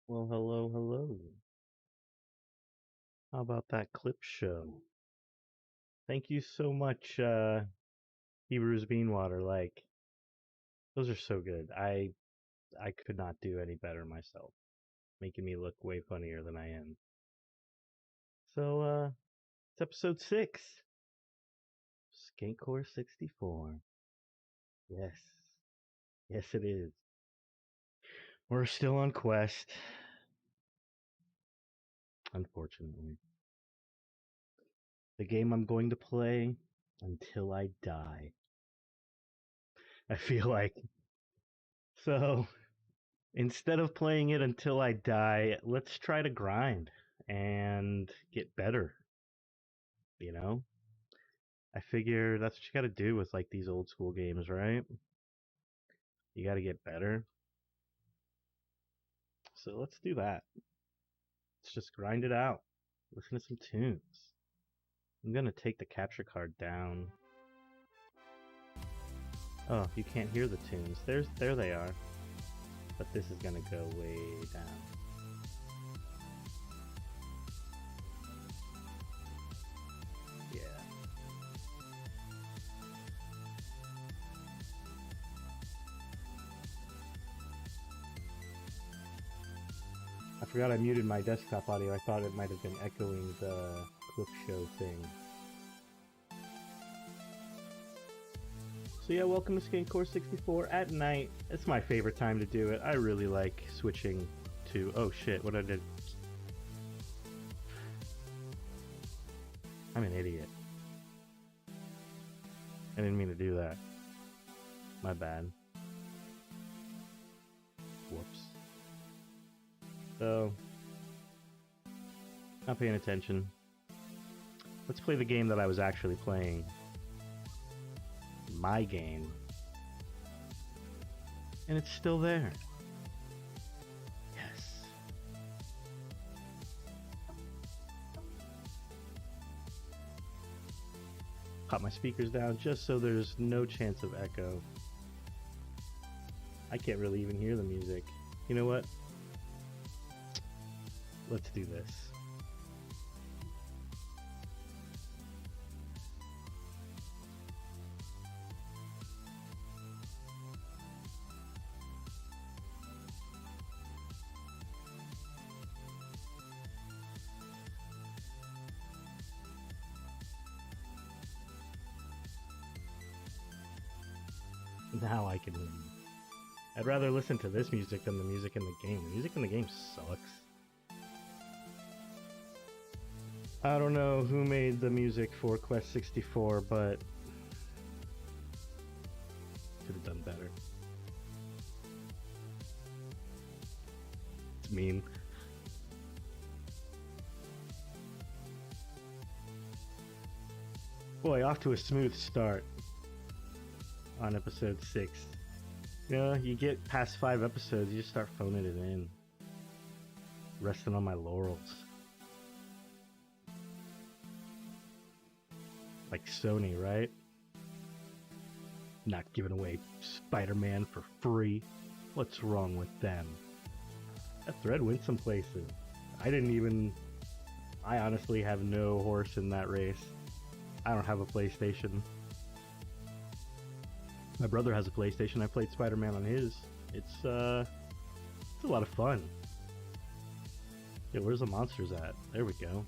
Well, hello, hello. How about that clip show? Thank you so much, Hebrews Beanwater. Like, those are so good. I could not do any better myself, making me look way funnier than I am. So, it's episode 6. SkankCore64. Yes. Yes, it is. We're still on quest. Unfortunately. The game I'm going to play until I die. I feel like. So, instead of playing it until I die, let's try to grind and get better. You know? I figure that's what you gotta do with like these old school games, right? You gotta get better. So let's do that. Let's just grind it out. Listen to some tunes. I'm gonna take the capture card down. Oh, you can't hear the tunes. There they are. But this is gonna go way down. Yeah. I forgot I muted my desktop audio. I thought it might have been echoing the clip show thing. So yeah, welcome to SkankCore64 at night. It's my favorite time to do it. I really like switching to... Oh shit, what I did. I'm an idiot. I didn't mean to do that. My bad. Whoops. So, not paying attention. Let's play the game that I was actually playing. My game. And it's still there. Yes. Pop my speakers down just so there's no chance of echo. I can't really even hear the music. You know what? Let's do this. Now I can hear you. I'd rather listen to this music than the music in the game. The music in the game sucks. I don't know who made the music for Quest 64, but could have done better. It's mean. Boy, off to a smooth start on episode 6. You know, you get past 5 episodes, you just start phoning it in. Resting on my laurels. Like Sony, right? Not giving away Spider-Man for free. What's wrong with them? That thread went some places. I honestly have no horse in that race. I don't have a PlayStation. My brother has a PlayStation. I played Spider-Man on his. It's a lot of fun. Yeah, where's the monsters at? There we go.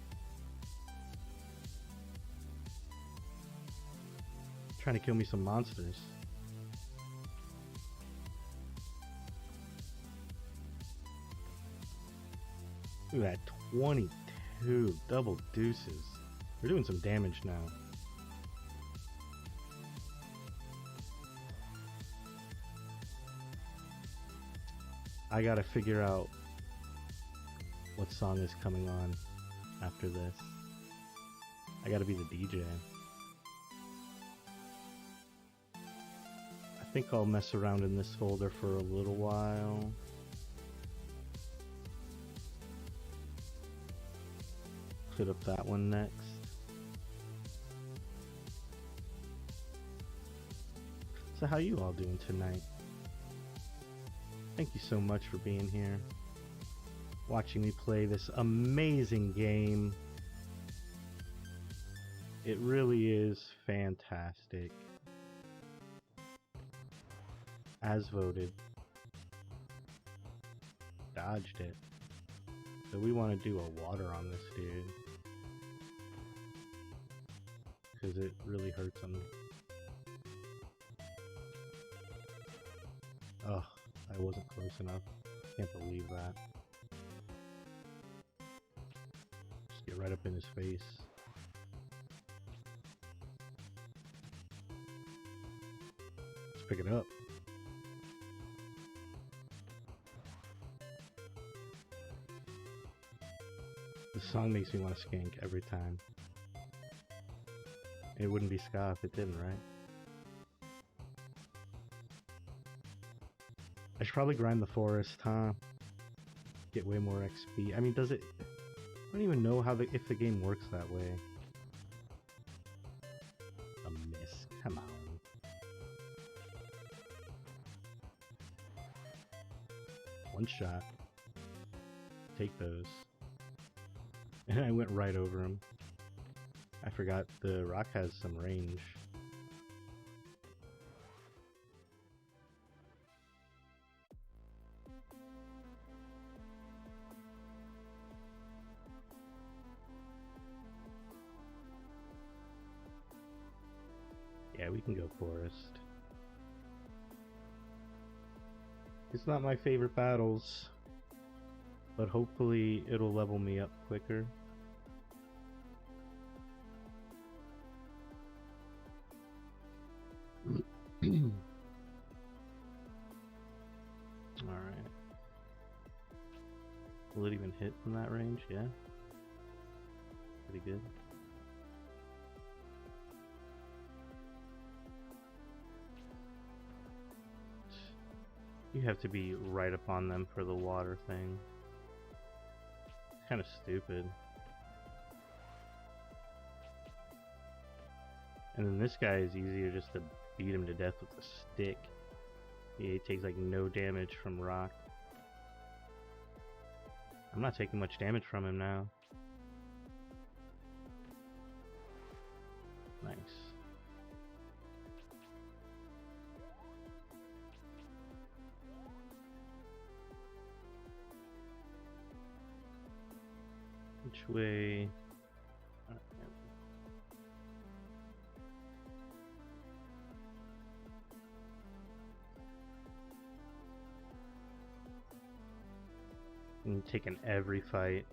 Trying to kill me some monsters. Look at that, 22 double deuces. We're doing some damage now. I gotta figure out what song is coming on after this. I gotta be the DJ. I think I'll mess around in this folder for a little while. Put up that one next. So how you all doing tonight? Thank you so much for being here. watching me play this amazing game. It really is fantastic. As voted. Dodged it. So we want to do a water on this dude. Because it really hurts him. Ugh, I wasn't close enough. Can't believe that. Just get right up in his face. Let's pick it up. This song makes me want to skank every time. It wouldn't be ska if it didn't, right? I should probably grind the forest, huh? Get way more XP. I mean, does it... I don't even know how if the game works that way. A miss. Come on. One shot. Take those. And I went right over him. I forgot the rock has some range. Yeah, we can go forest. It's not my favorite battles, but hopefully it'll level me up quicker. Alright. Will it even hit from that range? Yeah. Pretty good. You have to be right upon them for the water thing. It's kind of stupid. And then this guy is easier just to beat him to death with a stick. Yeah, he takes like no damage from rock. I'm not taking much damage from him now. Nice. Which way? I'm taking every fight.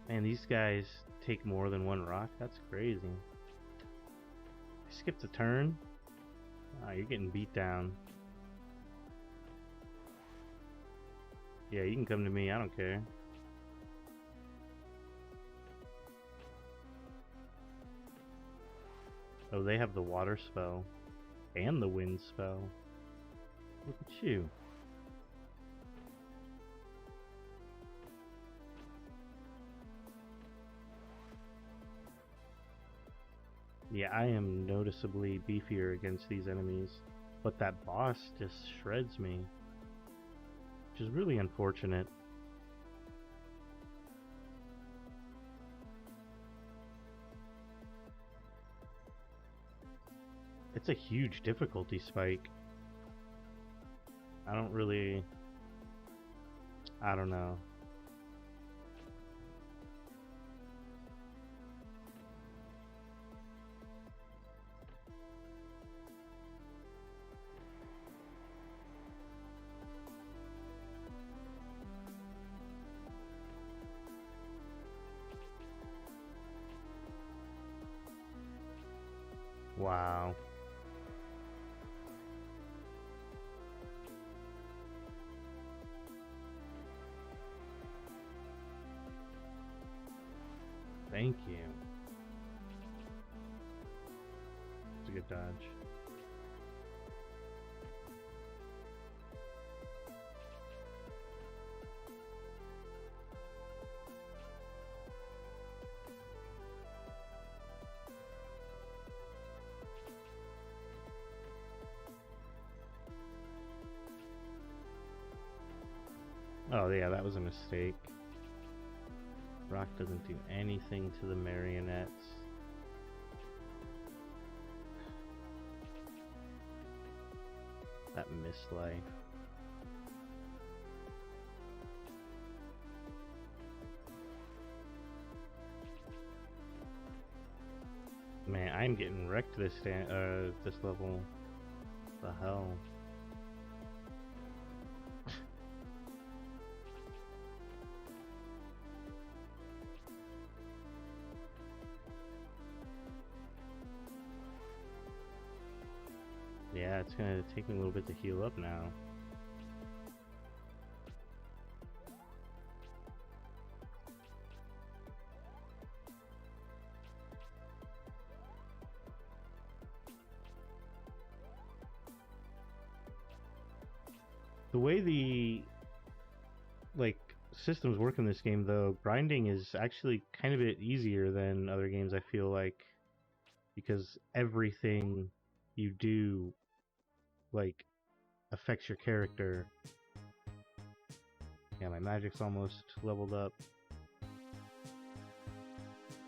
Man, these guys take more than one rock? That's crazy. I skipped a turn? Ah, you're getting beat down. Yeah, you can come to me, I don't care. Oh, they have the water spell. And the wind spell. Look at you. Yeah, I am noticeably beefier against these enemies, but that boss just shreds me, which is really unfortunate. It's a huge difficulty spike. I don't know. Wow. Thank you. It's a good dodge. Oh yeah, that was a mistake. Rock doesn't do anything to the marionettes. That missed life. Man, I'm getting wrecked this level. The hell. Yeah, it's gonna take me a little bit to heal up now. The way the systems work in this game, though, grinding is actually kind of a bit easier than other games, I feel like, because everything you do affects your character. Yeah, my magic's almost leveled up,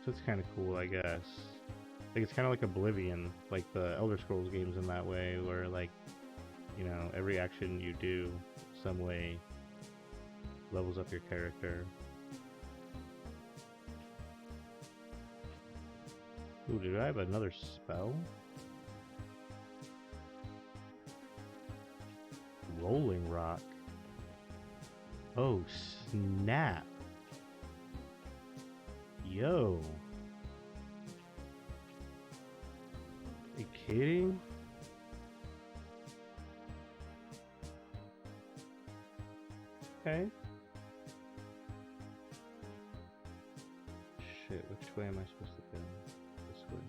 so it's kind of cool, I guess. It's kind of like Oblivion, like the Elder Scrolls games in that way, where every action you do some way levels up your character. Ooh, did I have another spell? Rolling Rock. Oh, snap. Yo. Are you kidding? Okay. Shit, which way am I supposed to go? This way.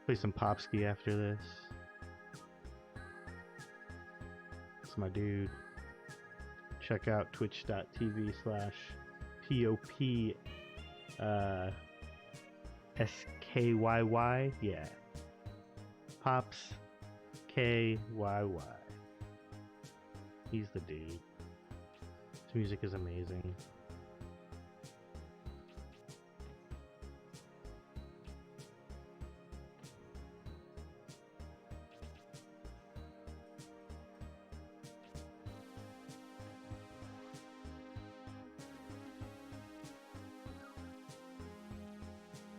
Play some Popsky after this. That's my dude. Check out twitch.tv/POP SKYY. Yeah. Pops KYY. He's the dude. His music is amazing.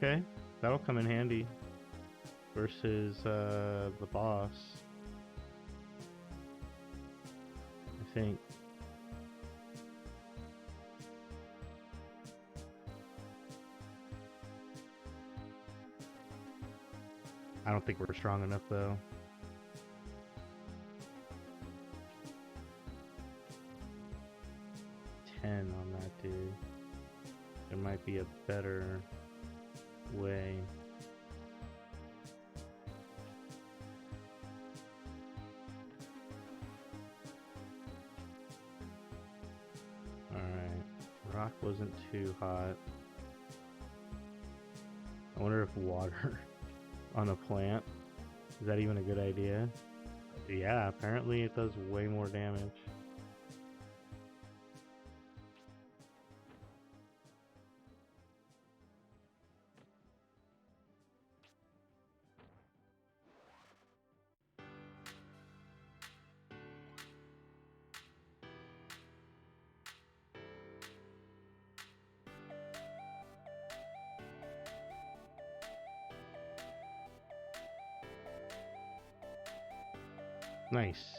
Okay, that'll come in handy versus the boss, I think. I don't think we're strong enough though. On that dude. There might be a better way. Alright. Rock wasn't too hot. I wonder if water on a plant, is that even a good idea? Yeah, apparently it does way more damage. Nice.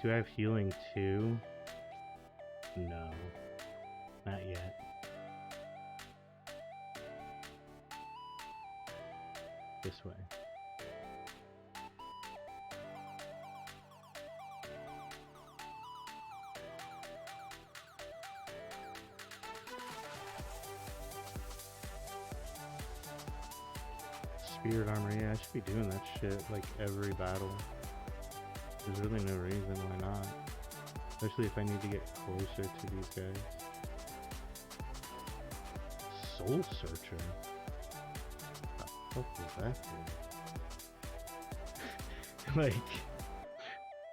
Do I have healing too? No. Not yet. This way. Spirit armor, yeah, I should be doing that shit like every battle. There's really no reason why not. Especially if I need to get closer to these guys. Soul Searcher? What the fuck was that do? Like,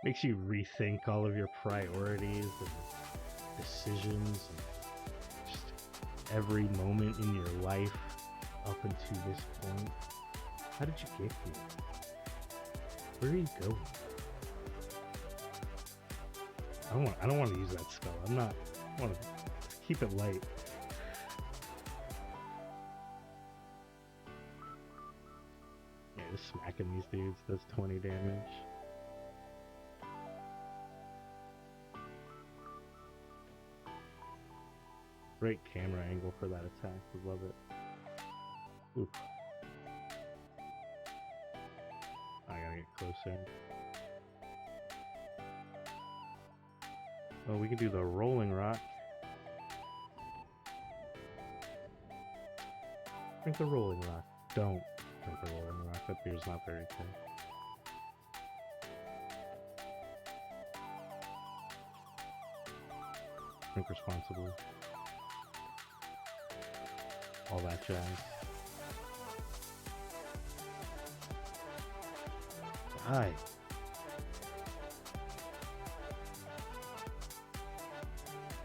makes you rethink all of your priorities and decisions and just every moment in your life up until this point. How did you get here? Where are you going? I don't want to use that spell. I want to keep it light. Yeah, just smacking these dudes does 20 damage. Great camera angle for that attack. Would love it. Ooh. I gotta get closer. Oh, we can do the rolling rock. Drink the rolling rock. Don't drink the rolling rock. That beer's not very good. Drink responsibly. All that jazz. Hi.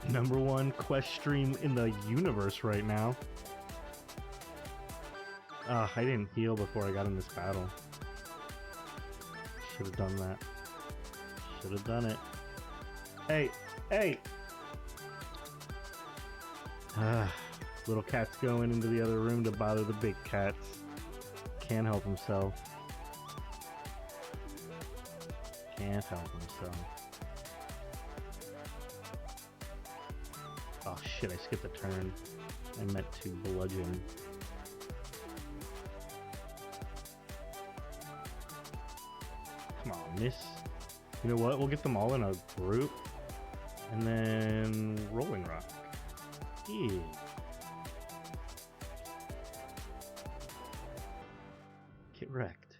#1 quest stream in the universe right now. I didn't heal before I got in this battle. Should have done that. Should have done it. Hey! Hey! Little cat's going into the other room to bother the big cats. Can't help himself. Can't help himself. Oh shit, I skipped a turn. I meant to bludgeon. Come on, miss. You know what? We'll get them all in a group. And then rolling rock. Yeah. Get wrecked.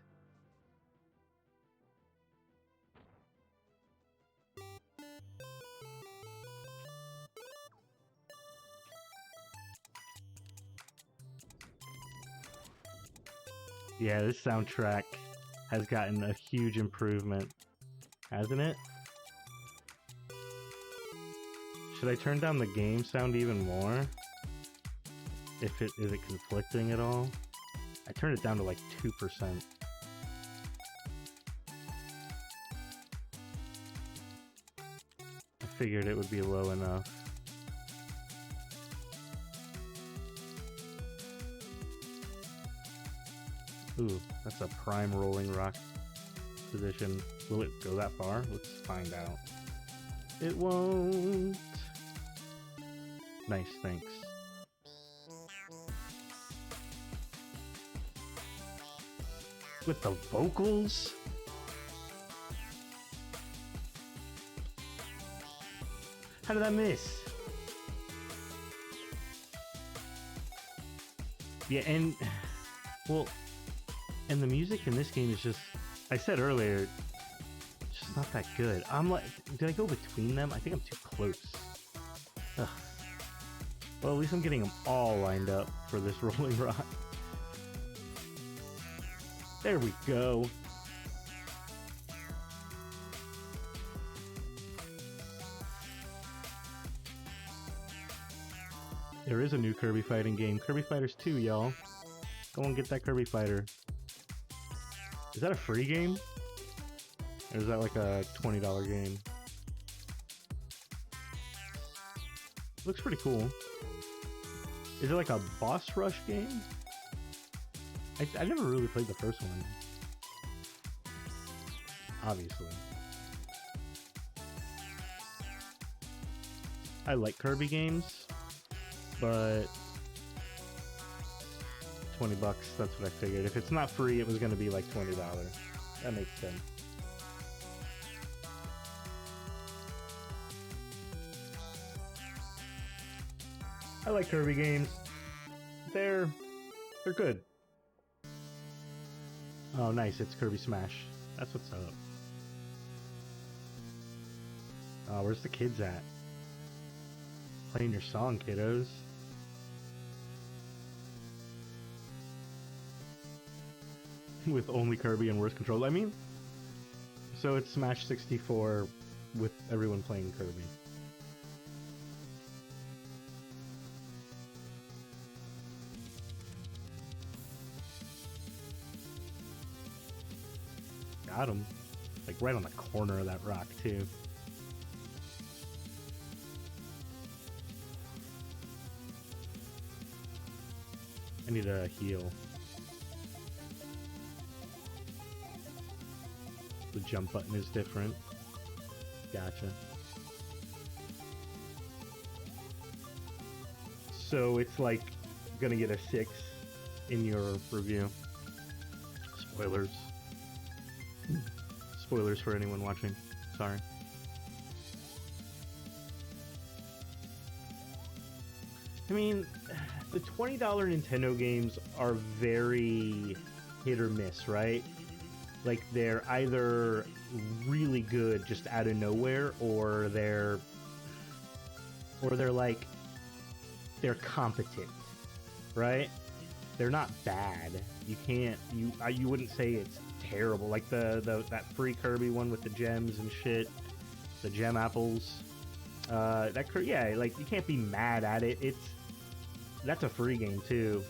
Yeah, this soundtrack has gotten a huge improvement, hasn't it? Should I turn down the game sound even more? Is it conflicting at all? I turned it down to like 2%. I figured it would be low enough. Ooh, that's a prime rolling rock position. Will it go that far? Let's find out. It won't. Nice, thanks. With the vocals? How did I miss? Yeah, and well, and the music in this game is just, I said earlier, it's just not that good. I'm like, did I go between them? I think I'm too close. Ugh. Well, at least I'm getting them all lined up for this rolling rock. There we go. There is a new Kirby fighting game. Kirby Fighters 2, y'all. Go and get that Kirby Fighter. Is that a free game? Or is that like a $20 game? Looks pretty cool. Is it like a boss rush game? I never really played the first one. Obviously. I like Kirby games, but $20, that's what I figured. If it's not free, it was going to be like $20. That makes sense. I like Kirby games. They're good. Oh, nice. It's Kirby Smash. That's what's up. Oh, where's the kids at? Playing your song, kiddos. With only Kirby and worse controls. I mean, so it's Smash 64 with everyone playing Kirby. Got him. Like right on the corner of that rock, too. I need a heal. The jump button is different. Gotcha. So it's like gonna get a 6 in your review. Spoilers. Spoilers for anyone watching. Sorry. I mean, the $20 Nintendo games are very hit or miss, right? Like, they're either really good just out of nowhere, or they're like, they're competent, right? They're not bad. You can't, you wouldn't say it's terrible. Like that free Kirby one with the gems and shit, the gem apples. Yeah, like you can't be mad at it. That's a free game too.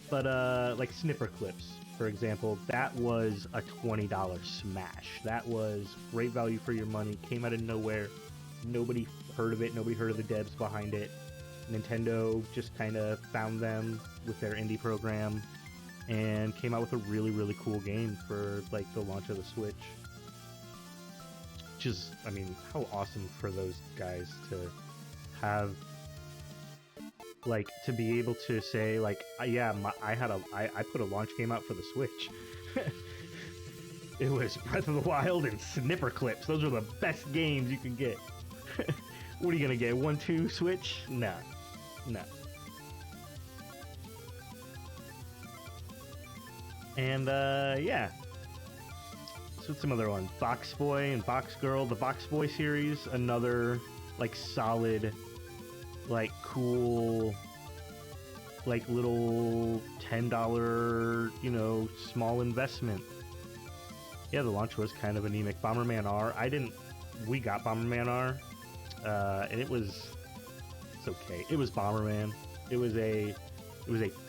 But like Snipper Clips, for example, that was a $20 smash. That was great value for your money. Came out of nowhere. Nobody heard of it. Nobody heard of the devs behind it. Nintendo just kind of found them with their indie program and came out with a really, really cool game for like the launch of the Switch. Which is, I mean, how awesome for those guys to have, like, to be able to say, like, yeah, I put a launch game out for the Switch. It was Breath of the Wild and Snipper Clips. Those are the best games you can get. What are you gonna get? 1-2 Switch? No. No. And, yeah. So some other ones. Box Boy and Box Girl. The Box Boy series, another, like, solid, like, cool, like, little $10, you know, small investment. Yeah, the launch was kind of anemic. Bomberman R, we got Bomberman R, and it's okay. It was Bomberman. It was a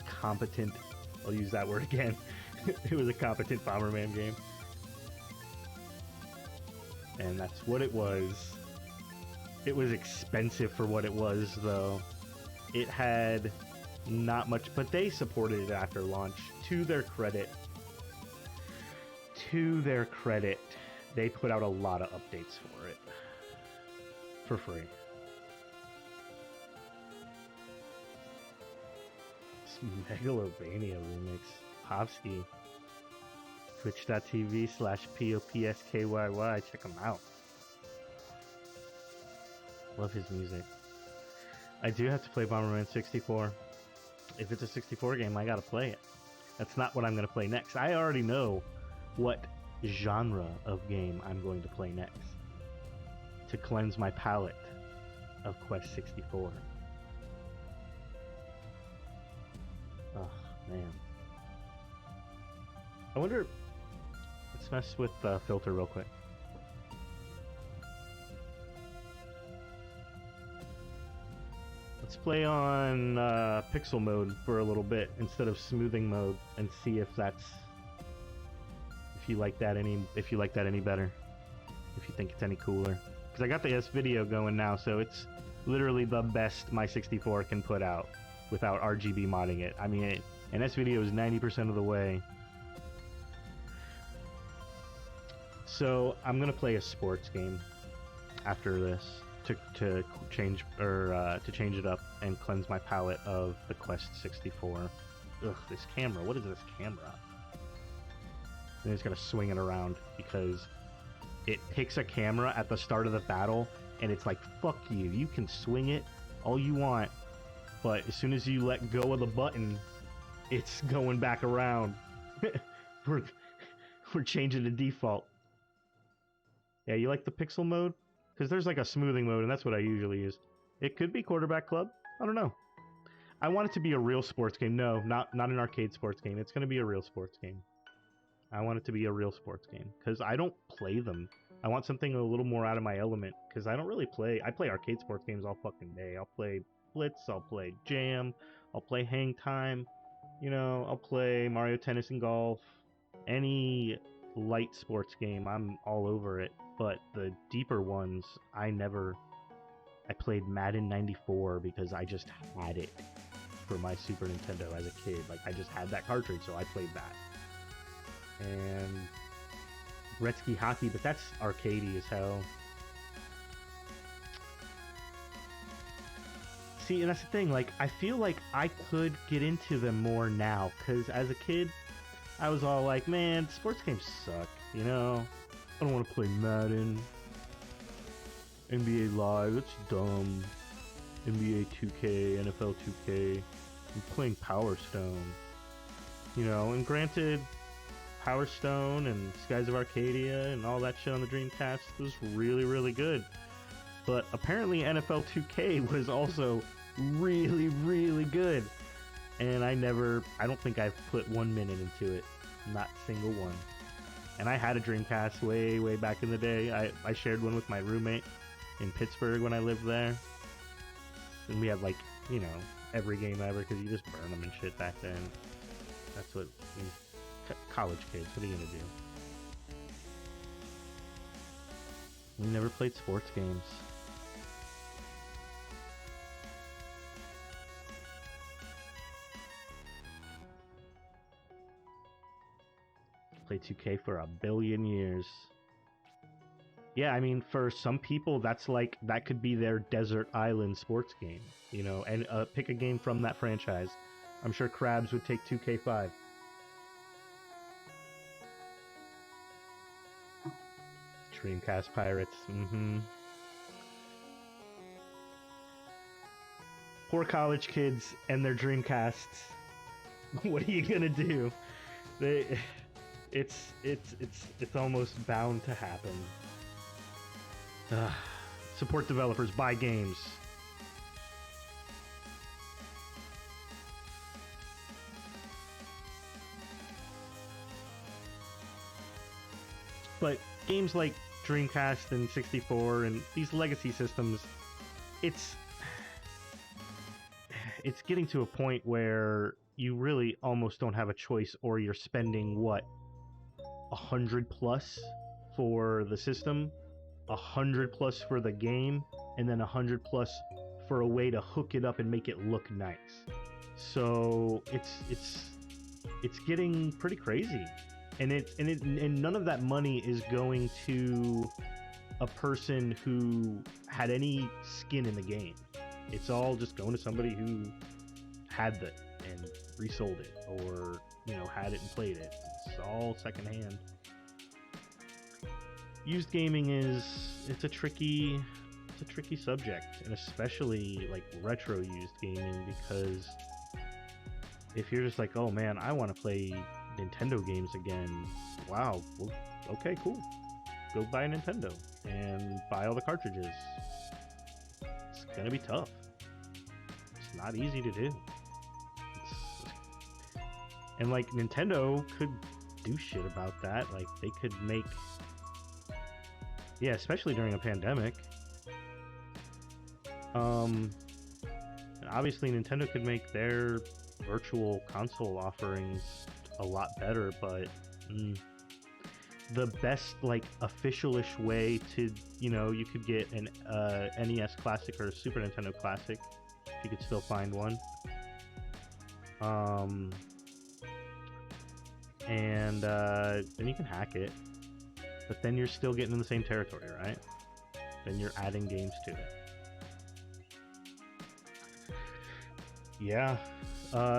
competent, I'll use that word again. It was a competent Bomberman game. And that's what it was. It was expensive for what it was, though. It had not much, but they supported it after launch. To their credit, they put out a lot of updates for it. For free. Megalovania remix. Popsky. Twitch.tv/POPSKYY. Check him out. Love his music. I do have to play Bomberman 64. If it's a 64 game, I gotta play it. That's not what I'm gonna play next. I already know what genre of game I'm going to play next to cleanse my palate of Quest 64. Oh, man. I wonder... Let's mess with the filter real quick. Let's play on pixel mode for a little bit instead of smoothing mode and see if you like that any better. If you think it's any cooler. Because I got the S-Video going now, so it's literally the best my 64 can put out without RGB modding it. I mean, and S-Video is 90% of the way. So I'm gonna play a sports game after this to change it up and cleanse my palate of the Quest 64. Ugh, this camera. What is this camera? And it's gonna swing it around because it picks a camera at the start of the battle and it's like, fuck you. You can swing it all you want, but as soon as you let go of the button, it's going back around. we're we're changing the default. Yeah, you like the pixel mode? Because there's like a smoothing mode, and that's what I usually use. It could be Quarterback Club. I don't know. I want it to be a real sports game. No, not an arcade sports game. It's going to be a real sports game. I want it to be a real sports game because I don't play them. I want something a little more out of my element because I don't really play. I play arcade sports games all fucking day. I'll play Blitz. I'll play Jam. I'll play Hang Time. You know, I'll play Mario Tennis and Golf. Any light sports game, I'm all over it. But the deeper ones, I played Madden 94 because I just had it for my Super Nintendo as a kid. Like, I just had that cartridge, so I played that. And Gretzky Hockey, but that's arcadey as hell. See, and that's the thing, like, I feel like I could get into them more now, because as a kid, I was all like, man, sports games suck, you know? I don't want to play Madden. NBA Live, it's dumb. NBA 2K, NFL 2K. I'm playing Power Stone. You know, and granted, Power Stone and Skies of Arcadia and all that shit on the Dreamcast was really, really good. But apparently NFL 2K was also really, really good. And I don't think I've put 1 minute into it. Not a single one. And I had a Dreamcast way, way back in the day. I shared one with my roommate in Pittsburgh when I lived there. And we had, like, you know, every game ever because you just burn them and shit back then. That's what... college kids, what are you gonna do? We never played sports games. Played 2K for a billion years. Yeah, I mean, for some people, that could be their desert island sports game, you know, and pick a game from that franchise. I'm sure Krabs would take 2K5. Dreamcast Pirates, Poor college kids and their Dreamcasts. What are you gonna do? It's almost bound to happen. Support developers, buy games. But games like Dreamcast and 64 and these legacy systems, it's getting to a point where you really almost don't have a choice, or you're spending what, $100+ for the system, $100+ for the game, and then $100+ for a way to hook it up and make it look nice. So it's getting pretty crazy. And none of that money is going to a person who had any skin in the game. It's all just going to somebody who had it and resold it, or, you know, had it and played it. It's all secondhand. Used gaming it's a tricky subject, and especially like retro used gaming, because if you're just like, oh man, I want to play Nintendo games again, wow, well, okay, cool, go buy a Nintendo and buy all the cartridges. It's gonna be tough. It's not easy to do. And like, Nintendo could do shit about that. Like, they could make, yeah, especially during a pandemic. Obviously Nintendo could make their virtual console offerings a lot better, but the best, like, official-ish way to, you know, you could get an NES Classic or a Super Nintendo Classic, if you could still find one. And then you can hack it, but then you're still getting in the same territory, right? Then you're adding games to it. Yeah,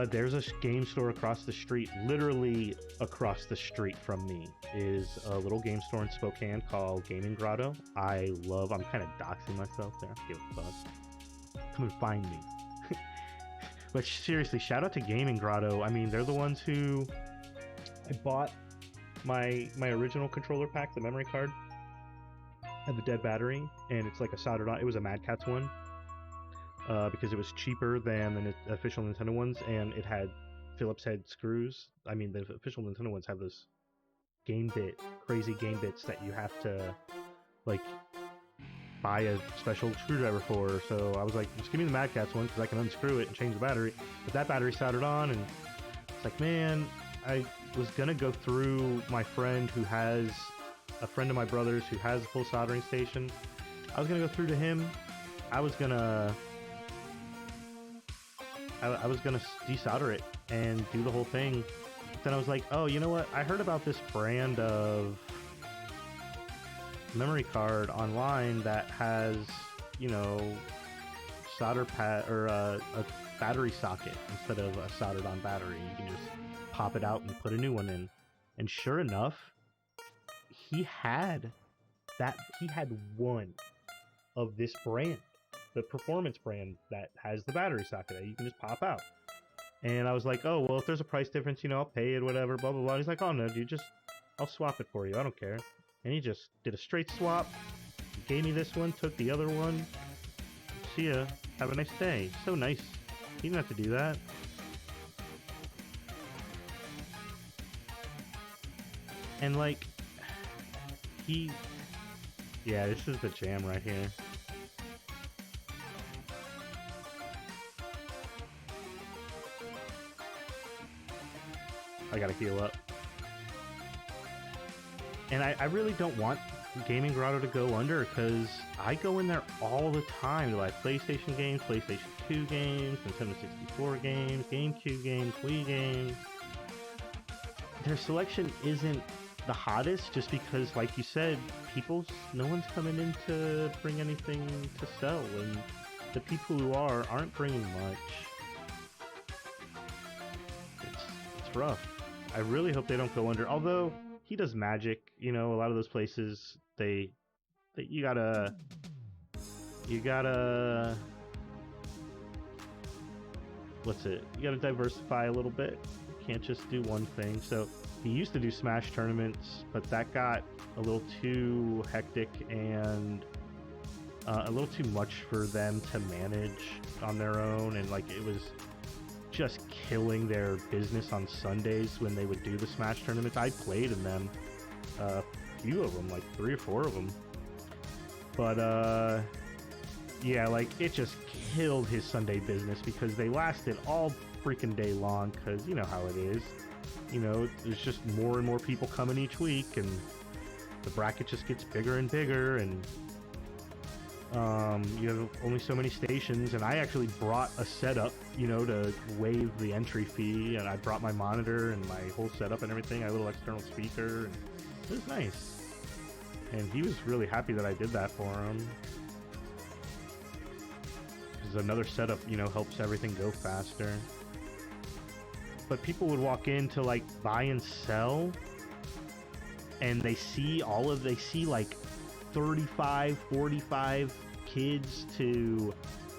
there's a game store across the street, literally across the street from me, is a little game store in Spokane called Gaming Grotto. I'm kind of doxing myself there. I don't give a fuck. Come and find me. But seriously, shout out to Gaming Grotto. I mean, they're the ones who I bought my original controller pack, the memory card, had the dead battery, and it's like a soldered on. It was a Mad Catz one because it was cheaper than the official Nintendo ones, and it had Phillips head screws. I mean, the official Nintendo ones have those crazy game bits that you have to like buy a special screwdriver for. So I was like, just give me the Mad Catz one because I can unscrew it and change the battery. But that battery soldered on, and it's like, man, I was gonna go through my friend who has a friend of my brother's who has a full soldering station. I was gonna go through to him. I was gonna desolder it and do the whole thing. Then I was like, oh, you know what? I heard about this brand of memory card online that has, you know, solder pad or a battery socket instead of a soldered on battery. You can just pop it out and put a new one in. And sure enough, he had one of this brand, the performance brand that has the battery socket that you can just pop out. And I was like, oh, well, if there's a price difference, you know, I'll pay it, whatever, blah, blah, blah. He's like, oh, no, dude, I'll swap it for you. I don't care. And he just did a straight swap, gave me this one, took the other one. See ya. Have a nice day. So nice. He didn't have to do that. And, like, yeah, this is the jam right here. I gotta heal up. And I really don't want Gaming Grotto to go under because I go in there all the time to buy PlayStation games, PlayStation 2 games, Nintendo 64 games, GameCube games, Wii games. Their selection isn't the hottest just because, like you said, no one's coming in to bring anything to sell, and the people who aren't bringing much. It's rough. I really hope they don't go under, although he does magic, you know, a lot of those places, you gotta, what's it? You gotta diversify a little bit. You can't just do one thing. So he used to do Smash tournaments, but that got a little too hectic and a little too much for them to manage on their own, and like it was just killing their business on Sundays when they would do the Smash tournaments. I played in them, a few of them, like 3 or 4 of them. But yeah, like it just killed his Sunday business because they lasted all freaking day long because you know how it is. You know, there's just more and more people coming each week, and the bracket just gets bigger and bigger, and you have only so many stations. And I actually brought a setup, you know, to waive the entry fee, and I brought my monitor and my whole setup and everything. I had a little external speaker, and it was nice. And he was really happy that I did that for him. Because another setup, you know, helps everything go faster. But people would walk in to like buy and sell, and they see like 35, 45 kids to,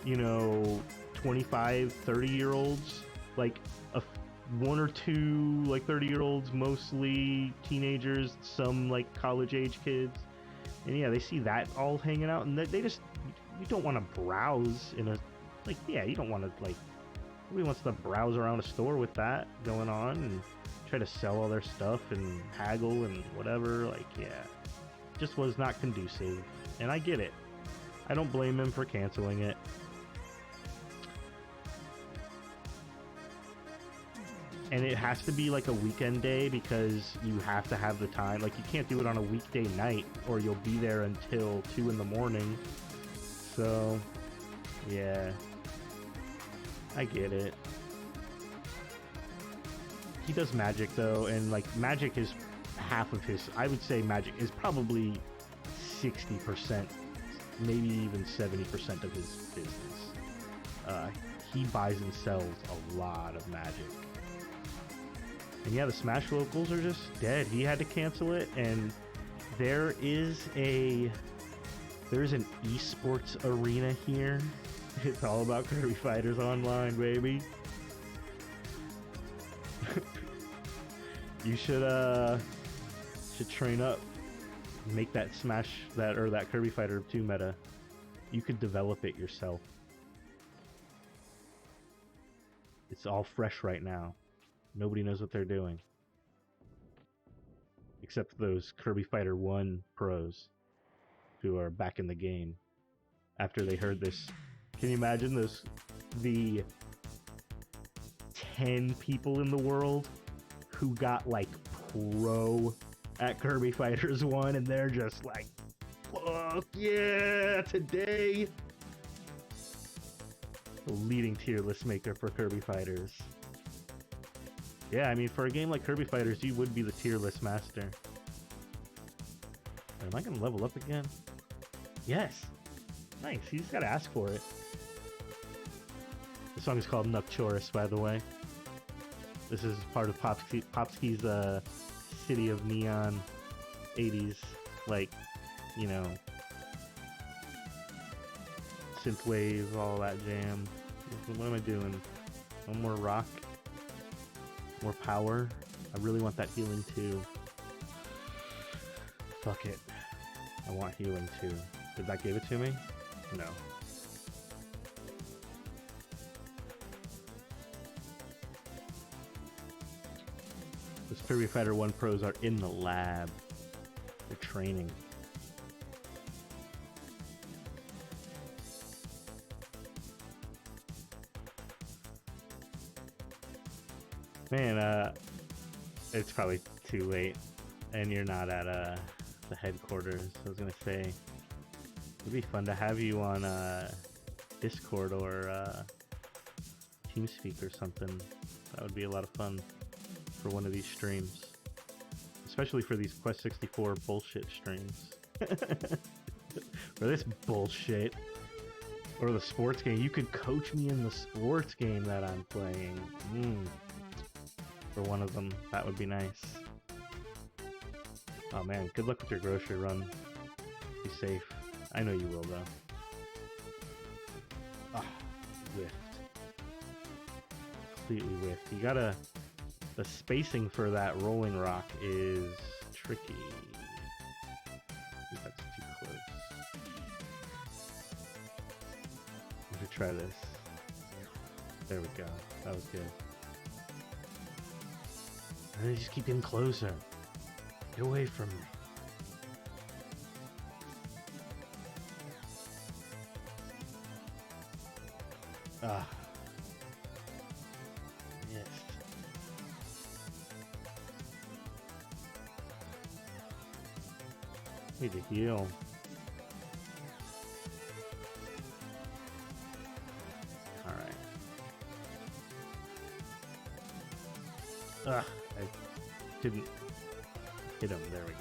you know, 25, 30-year-olds, like one or two like 30-year-olds, mostly teenagers, some like college-age kids. And yeah, they see that all hanging out, and they just, you don't want to browse in a, like, yeah, you don't want to, like, nobody wants to browse around a store with that going on and try to sell all their stuff and haggle and whatever. Like, yeah, just was not conducive. And I get it. I don't blame him for canceling it. And it has to be like a weekend day because you have to have the time. Like, you can't do it on a weekday night or you'll be there until 2 in the morning. So, yeah, I get it. He does magic though, and like magic is half of his, I would say magic is probably 60%, maybe even 70% of his business. He buys and sells a lot of magic. And yeah, the Smash locals are just dead. He had to cancel it, and there's an esports arena here. It's all about Kirby Fighters Online, baby. You should train up. Make that Smash that Kirby Fighter 2 meta. You could develop it yourself. It's all fresh right now. Nobody knows what they're doing. Except those Kirby Fighter 1 pros who are back in the game after they heard this. Can you imagine the 10 people in the world who got like pro at Kirby Fighters 1 and they're just like, fuck yeah, today! The leading tier list maker for Kirby Fighters. Yeah, I mean, for a game like Kirby Fighters, you would be the tier list master. Am I gonna level up again? Yes! Nice, you just gotta ask for it. The song is called Nupchorus, by the way. This is part of Popsky's City of Neon 80s, like, you know, synthwave, all that jam. What am I doing? One more rock? More power? I really want that healing too. Fuck it. I want healing too. Did that give it to me? No. Those Kirby Fighter 1 pros are in the lab. They're training. Man, it's probably too late, and you're not at the headquarters. I was gonna say, it'd be fun to have you on Discord or TeamSpeak or something. That would be a lot of fun for one of these streams, especially for these Quest 64 bullshit streams. For this bullshit, or the sports game. You could coach me in the sports game that I'm playing. For one of them, that would be nice. Oh man, good luck with your grocery run. Be safe. I know you will, though. Ah, whiffed. Completely whiffed. You gotta... The spacing for that rolling rock is tricky. I think that's too close. I'm gonna try this. There we go. That was good. And they just keep getting closer. Get away from me. Ah. Yes. Need to heal. Alright. Ugh. I didn't hit him. There we go.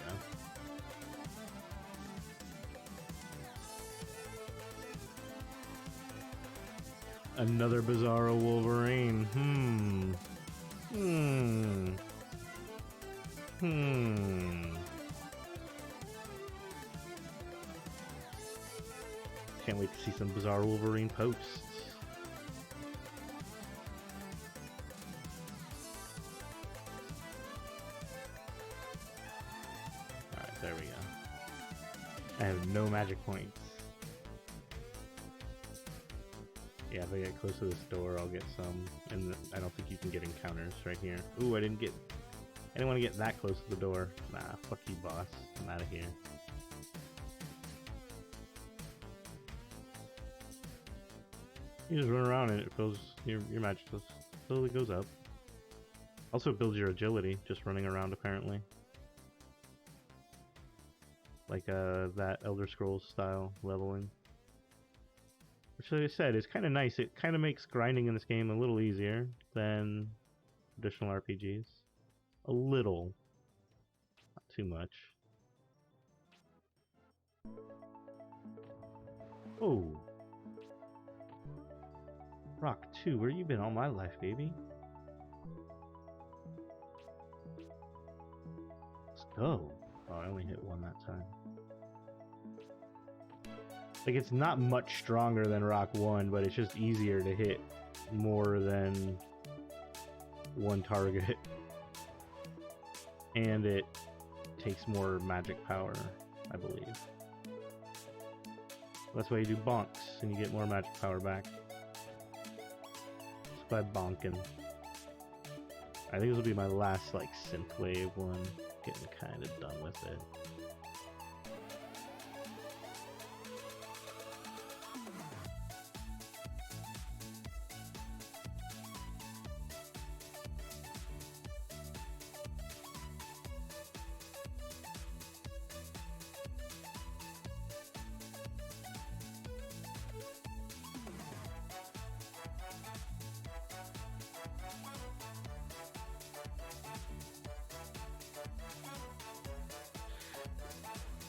Another Bizarro Wolverine. Can't wait to see some Bizarro Wolverine posts. Alright, there we go. I have no magic points. Yeah, if I get close to this door, I'll get some. And I don't think you can get encounters right here. Ooh, I didn't want to get that close to the door. Nah, fuck you, boss. I'm out of here. You just run around and it fills your magic just slowly goes up. Also, it builds your agility, just running around apparently. Like that Elder Scrolls style leveling. Which, like I said, is kind of nice. It kind of makes grinding in this game a little easier than traditional RPGs. A little. Not too much. Oh. Rock 2, where you been all my life, baby? Let's go. Oh, I only hit one that time. Like, it's not much stronger than Rock 1, but it's just easier to hit more than one target. and it takes more magic power, I believe. That's why you do bonks, and you get more magic power back. Just by bonking. I think this will be my last, like, synthwave one. Getting kind of done with it.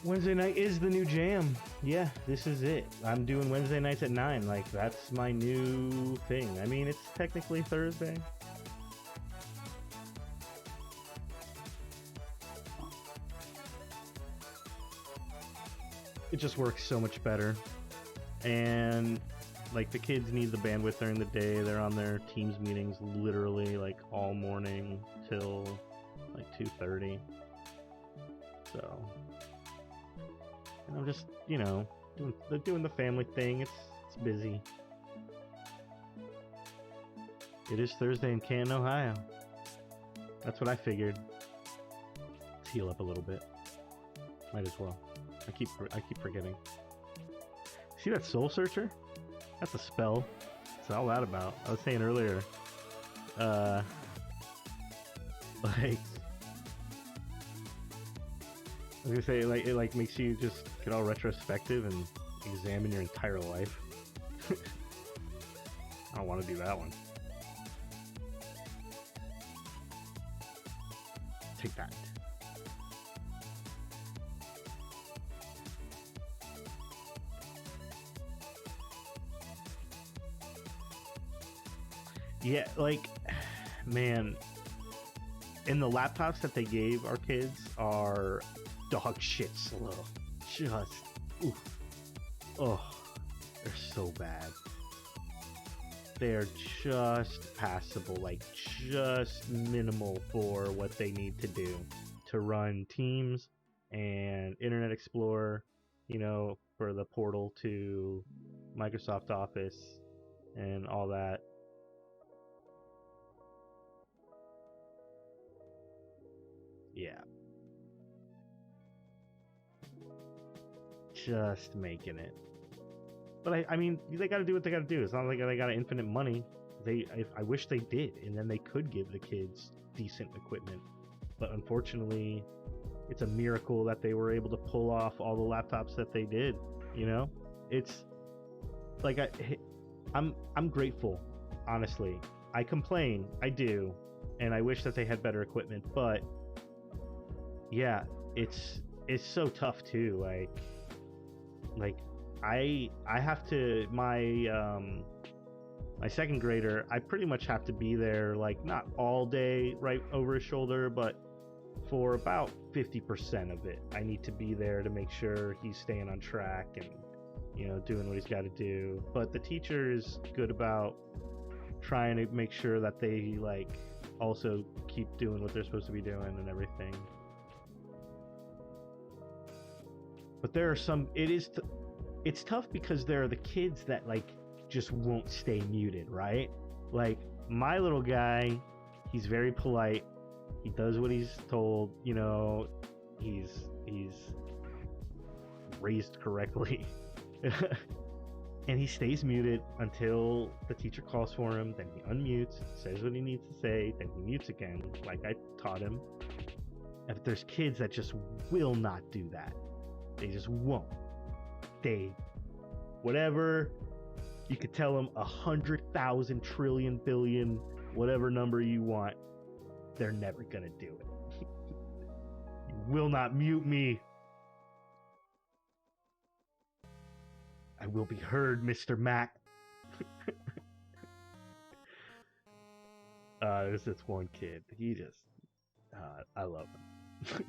Wednesday night is the new jam. Yeah, this is it. I'm doing Wednesday nights at 9. Like, that's my new thing. I mean, it's technically Thursday. It just works so much better. And, like, the kids need the bandwidth during the day. They're on their Teams meetings literally, like, all morning till, like, 2:30. So... I'm just, you know, doing the family thing. It's busy. It is Thursday in Canton, Ohio. That's what I figured. Let's heal up a little bit. Might as well. I keep forgetting. See that Soul Searcher? That's a spell. What's all that about? I was saying earlier. Like. I was gonna say, like, it like makes you just get all retrospective and examine your entire life. I don't want to do that one. Take that. Yeah, like, man, and the laptops that they gave our kids are dog shit slow. Just, oof. Oh, they're so bad. They're just passable, like just minimal for what they need to do to run Teams and Internet Explorer, you know, for the portal to Microsoft Office and all that. Yeah. Just making it. But I mean, they gotta do what they gotta do. It's not like they got infinite money. I wish they did, and then they could give the kids decent equipment. But unfortunately, it's a miracle that they were able to pull off all the laptops that they did. You know, it's like I'm grateful. Honestly, I complain, I do, and I wish that they had better equipment. But yeah, it's so tough too. Like I have to my second grader, I pretty much have to be there, like, not all day right over his shoulder, but for about 50% of it. I need to be there to make sure he's staying on track and, you know, doing what he's got to do. But the teacher is good about trying to make sure that they, like, also keep doing what they're supposed to be doing and everything. But there are some, it's tough because there are the kids that, like, just won't stay muted, right? Like, my little guy, he's very polite. He does what he's told, you know, he's raised correctly. And he stays muted until the teacher calls for him, then he unmutes, says what he needs to say, then he mutes again, like I taught him. If there's kids that just will not do that, they just won't. They, whatever, you could tell them 100,000 trillion billion, whatever number you want, they're never gonna do it. You will not mute me. I will be heard, Mr. Mac. There's this one kid. He just, I love him.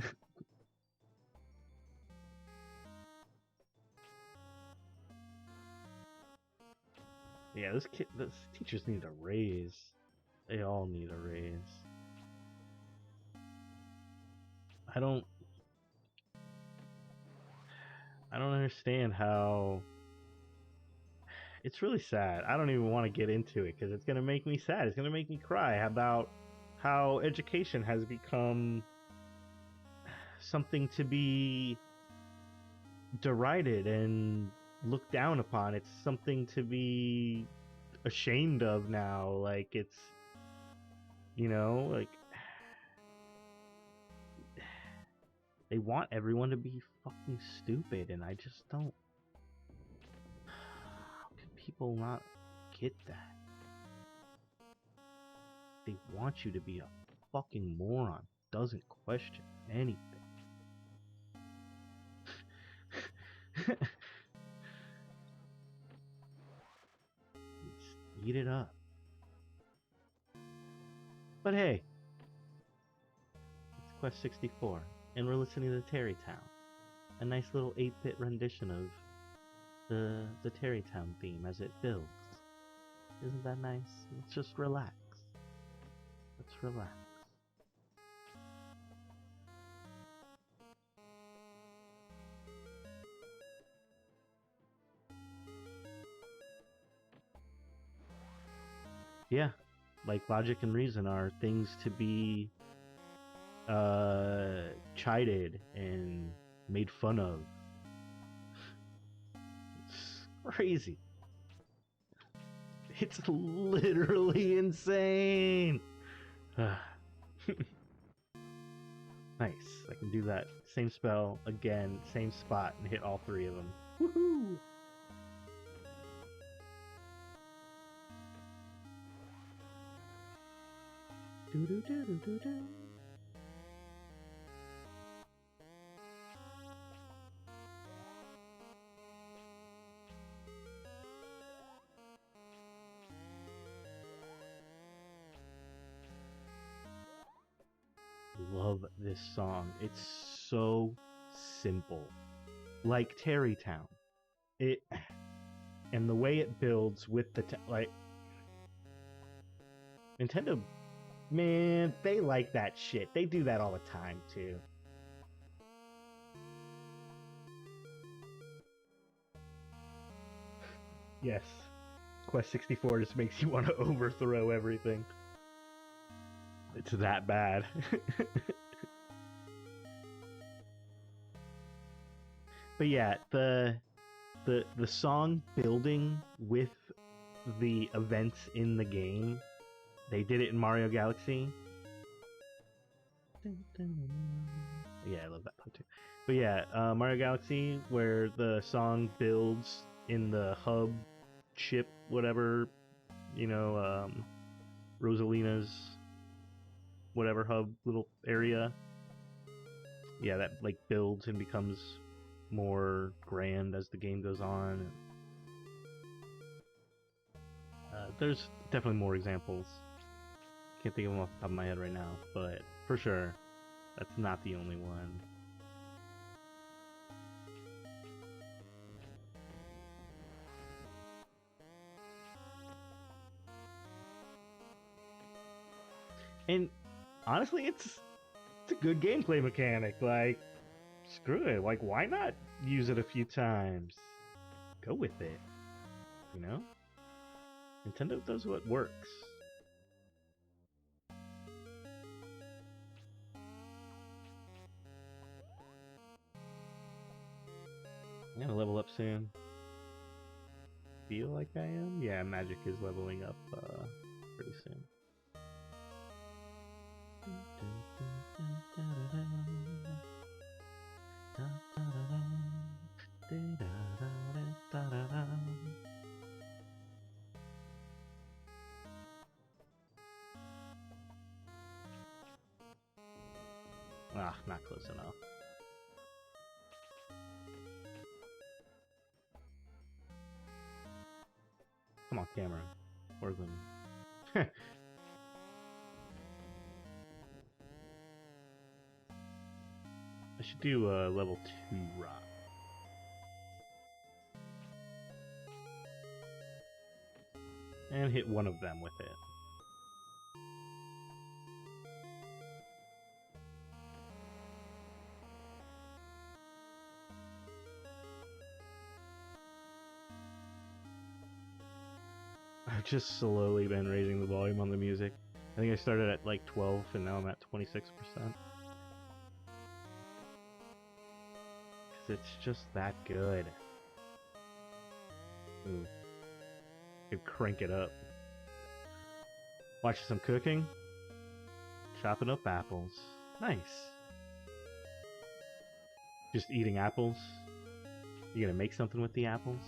Yeah, those teachers need a raise. They all need a raise. I don't understand how. It's really sad. I don't even want to get into it because it's gonna make me sad. It's gonna make me cry about how education has become something to be derided and looked down upon. It's something to be ashamed of now. Like, it's, like, they want everyone to be fucking stupid, and I just don't. How can people not get that? They want you to be a fucking moron. Doesn't question anything. Just eat it up. But hey, it's Quest 64, and we're listening to Terrytown, a nice little 8-bit rendition of the Terrytown theme as it builds. Isn't that nice? Let's just relax. Let's relax. Yeah, like logic and reason are things to be chided and made fun of. It's crazy. It's literally insane. Nice. I can do that same spell again, same spot, and hit all 3 of them. Woohoo! Do-do-do-do-do-do. Love this song. It's so simple. Like Terrytown. And the way it builds with the Nintendo, man, they like that shit. They do that all the time too. Yes. Quest 64 just makes you want to overthrow everything. It's that bad. But yeah, the song building with the events in the game, they did it in Mario Galaxy. Yeah, I love that part too. But yeah, Mario Galaxy, where the song builds in the hub ship, whatever, Rosalina's whatever hub little area. Yeah, that like builds and becomes more grand as the game goes on. There's definitely more examples. Can't think of them off the top of my head right now, but for sure, that's not the only one. And honestly, it's a good gameplay mechanic. Like, screw it. Like, why not use it a few times? Go with it. Nintendo does what works. I'm gonna level up soon. Feel like I am? Yeah, Magic is leveling up pretty soon. Ah, not close enough. Come on, camera. Organ. I should do level 2 rock. And hit one of them with it. I've just slowly been raising the volume on the music. I think I started at like 12 and now I'm at 26%. Because it's just that good. Ooh. Could crank it up. Watching some cooking. Chopping up apples. Nice. Just eating apples. You gonna make something with the apples?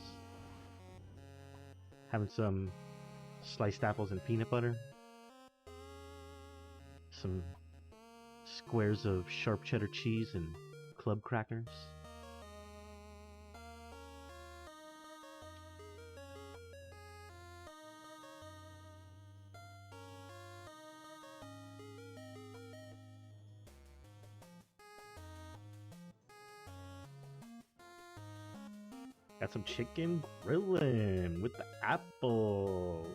Having some sliced apples and peanut butter. Some squares of sharp cheddar cheese and club crackers. Got some chicken grilling with the apples.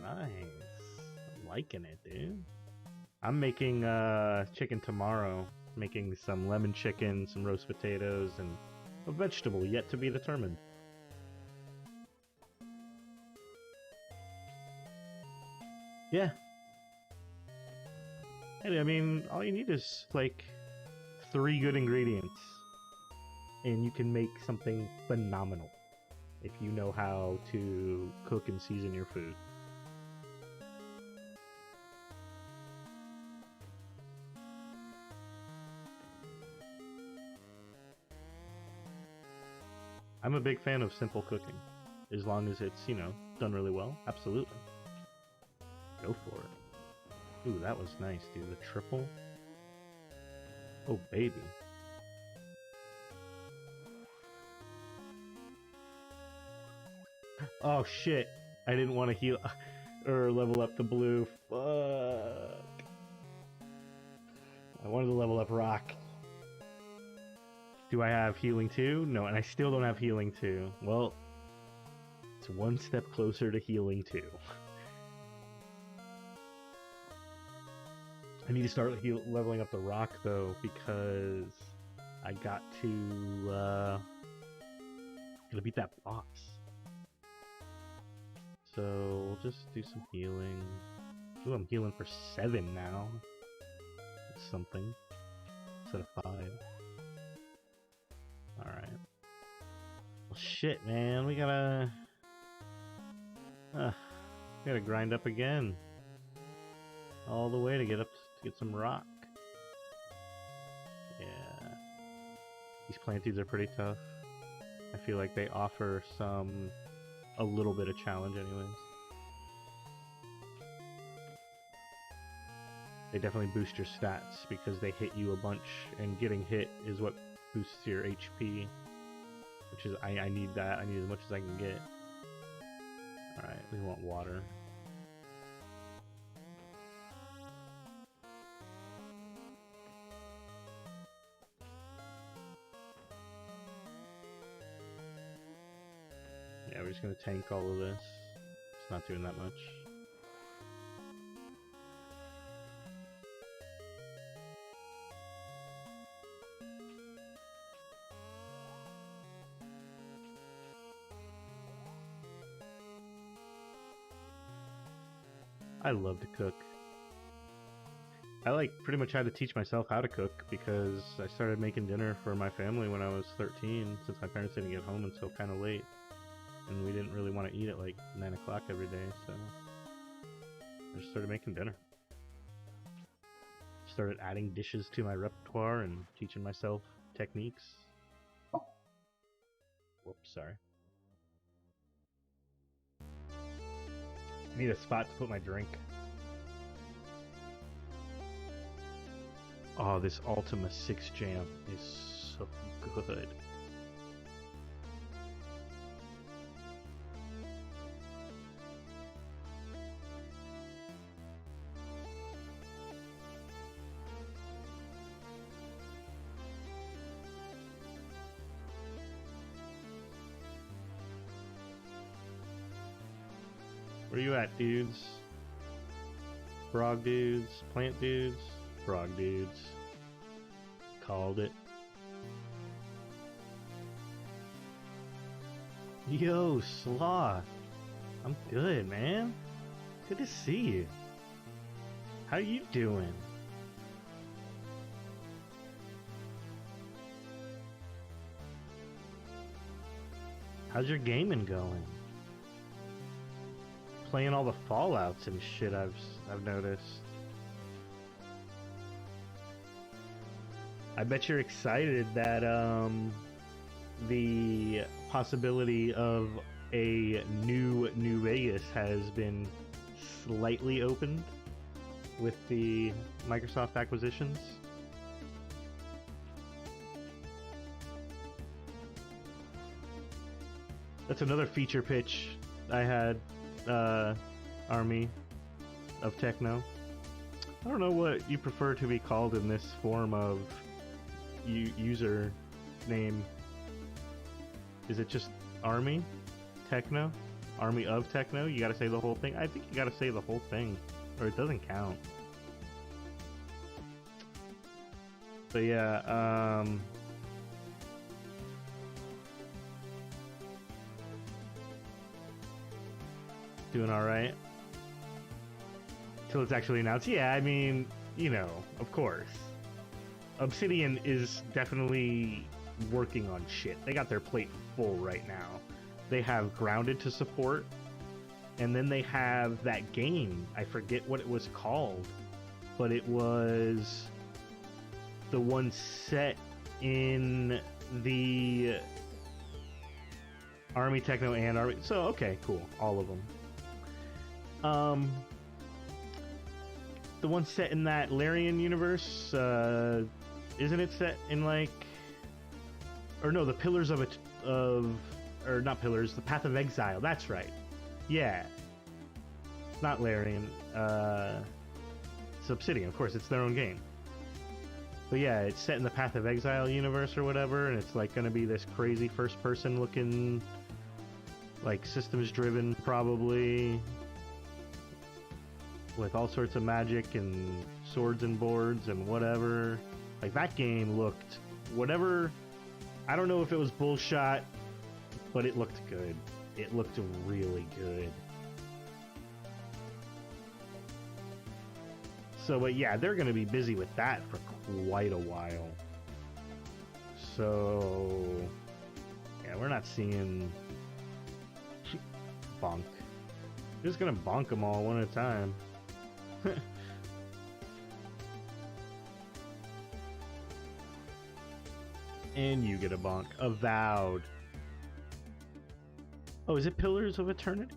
Nice. I'm liking it, dude. I'm making chicken tomorrow. Making some lemon chicken, some roast potatoes, and a vegetable yet to be determined. Yeah. Hey, I mean, all you need is like 3 good ingredients. And you can make something phenomenal if you know how to cook and season your food. I'm a big fan of simple cooking. As long as it's, you know, done really well. Absolutely. Go for it. Ooh, that was nice, dude. The triple. Oh, baby. Oh shit, I didn't want to heal or level up the blue. Fuck. I wanted to level up rock. Do I have healing 2? No, and I still don't have healing 2. Well, it's one step closer to healing 2. I need to start leveling up the rock though, because I got to gotta beat that boss. So we'll just do some healing. Ooh, I'm healing for 7 now. That's something. Instead of 5. Alright. Well shit, man, we gotta grind up again. All the way to get some rock. Yeah. These planties are pretty tough. I feel like they offer a little bit of challenge anyways. They definitely boost your stats because they hit you a bunch, and getting hit is what boosts your HP, which is, I need that. I need as much as I can get. Alright, we want water. Yeah, we're just gonna tank all of this. It's not doing that much. I love to cook. I pretty much had to teach myself how to cook because I started making dinner for my family when I was 13, since my parents didn't get home until kind of late. And we didn't really want to eat at like 9 o'clock every day, so I just started making dinner. Started adding dishes to my repertoire and teaching myself techniques. Whoops, sorry. I need a spot to put my drink. Oh, this Ultima 6 jam is so good. Where you at, dudes? Frog dudes, plant dudes, frog dudes. Called it. Yo, Sloth. I'm good, man. Good to see you. How you doing? How's your gaming going? Playing all the Fallouts and shit I've noticed. I bet you're excited that the possibility of a new New Vegas has been slightly opened with the Microsoft acquisitions. That's another feature pitch I had, Army of Techno. I don't know what you prefer to be called in this form of user name. Is it just Army Techno? Army of Techno? You gotta say the whole thing? I think you gotta say the whole thing, or it doesn't count. But yeah, doing alright. Till it's actually announced. Yeah, I mean, you know, of course. Obsidian is definitely working on shit. They got their plate full right now. They have Grounded to support, and then they have that game. I forget what it was called, but it was the one set in the Army Techno and Army. So, okay, cool. All of them. The one set in that Larian universe, isn't it set in like, or no, the Pillars of or not Pillars, the Path of Exile. That's right. Yeah. Not Larian. It's Obsidian, of course. It's their own game. But yeah, it's set in the Path of Exile universe or whatever, and it's like gonna be this crazy first-person looking, like systems-driven probably, with all sorts of magic and swords and boards and whatever. Like, that game looked, whatever, I don't know if it was bullshit, but it looked good. It looked really good. So, but yeah, they're gonna be busy with that for quite a while. So, yeah, we're not seeing bonk. We're just gonna bonk them all one at a time. And you get a bonk. Avowed. Oh, is it Pillars of Eternity?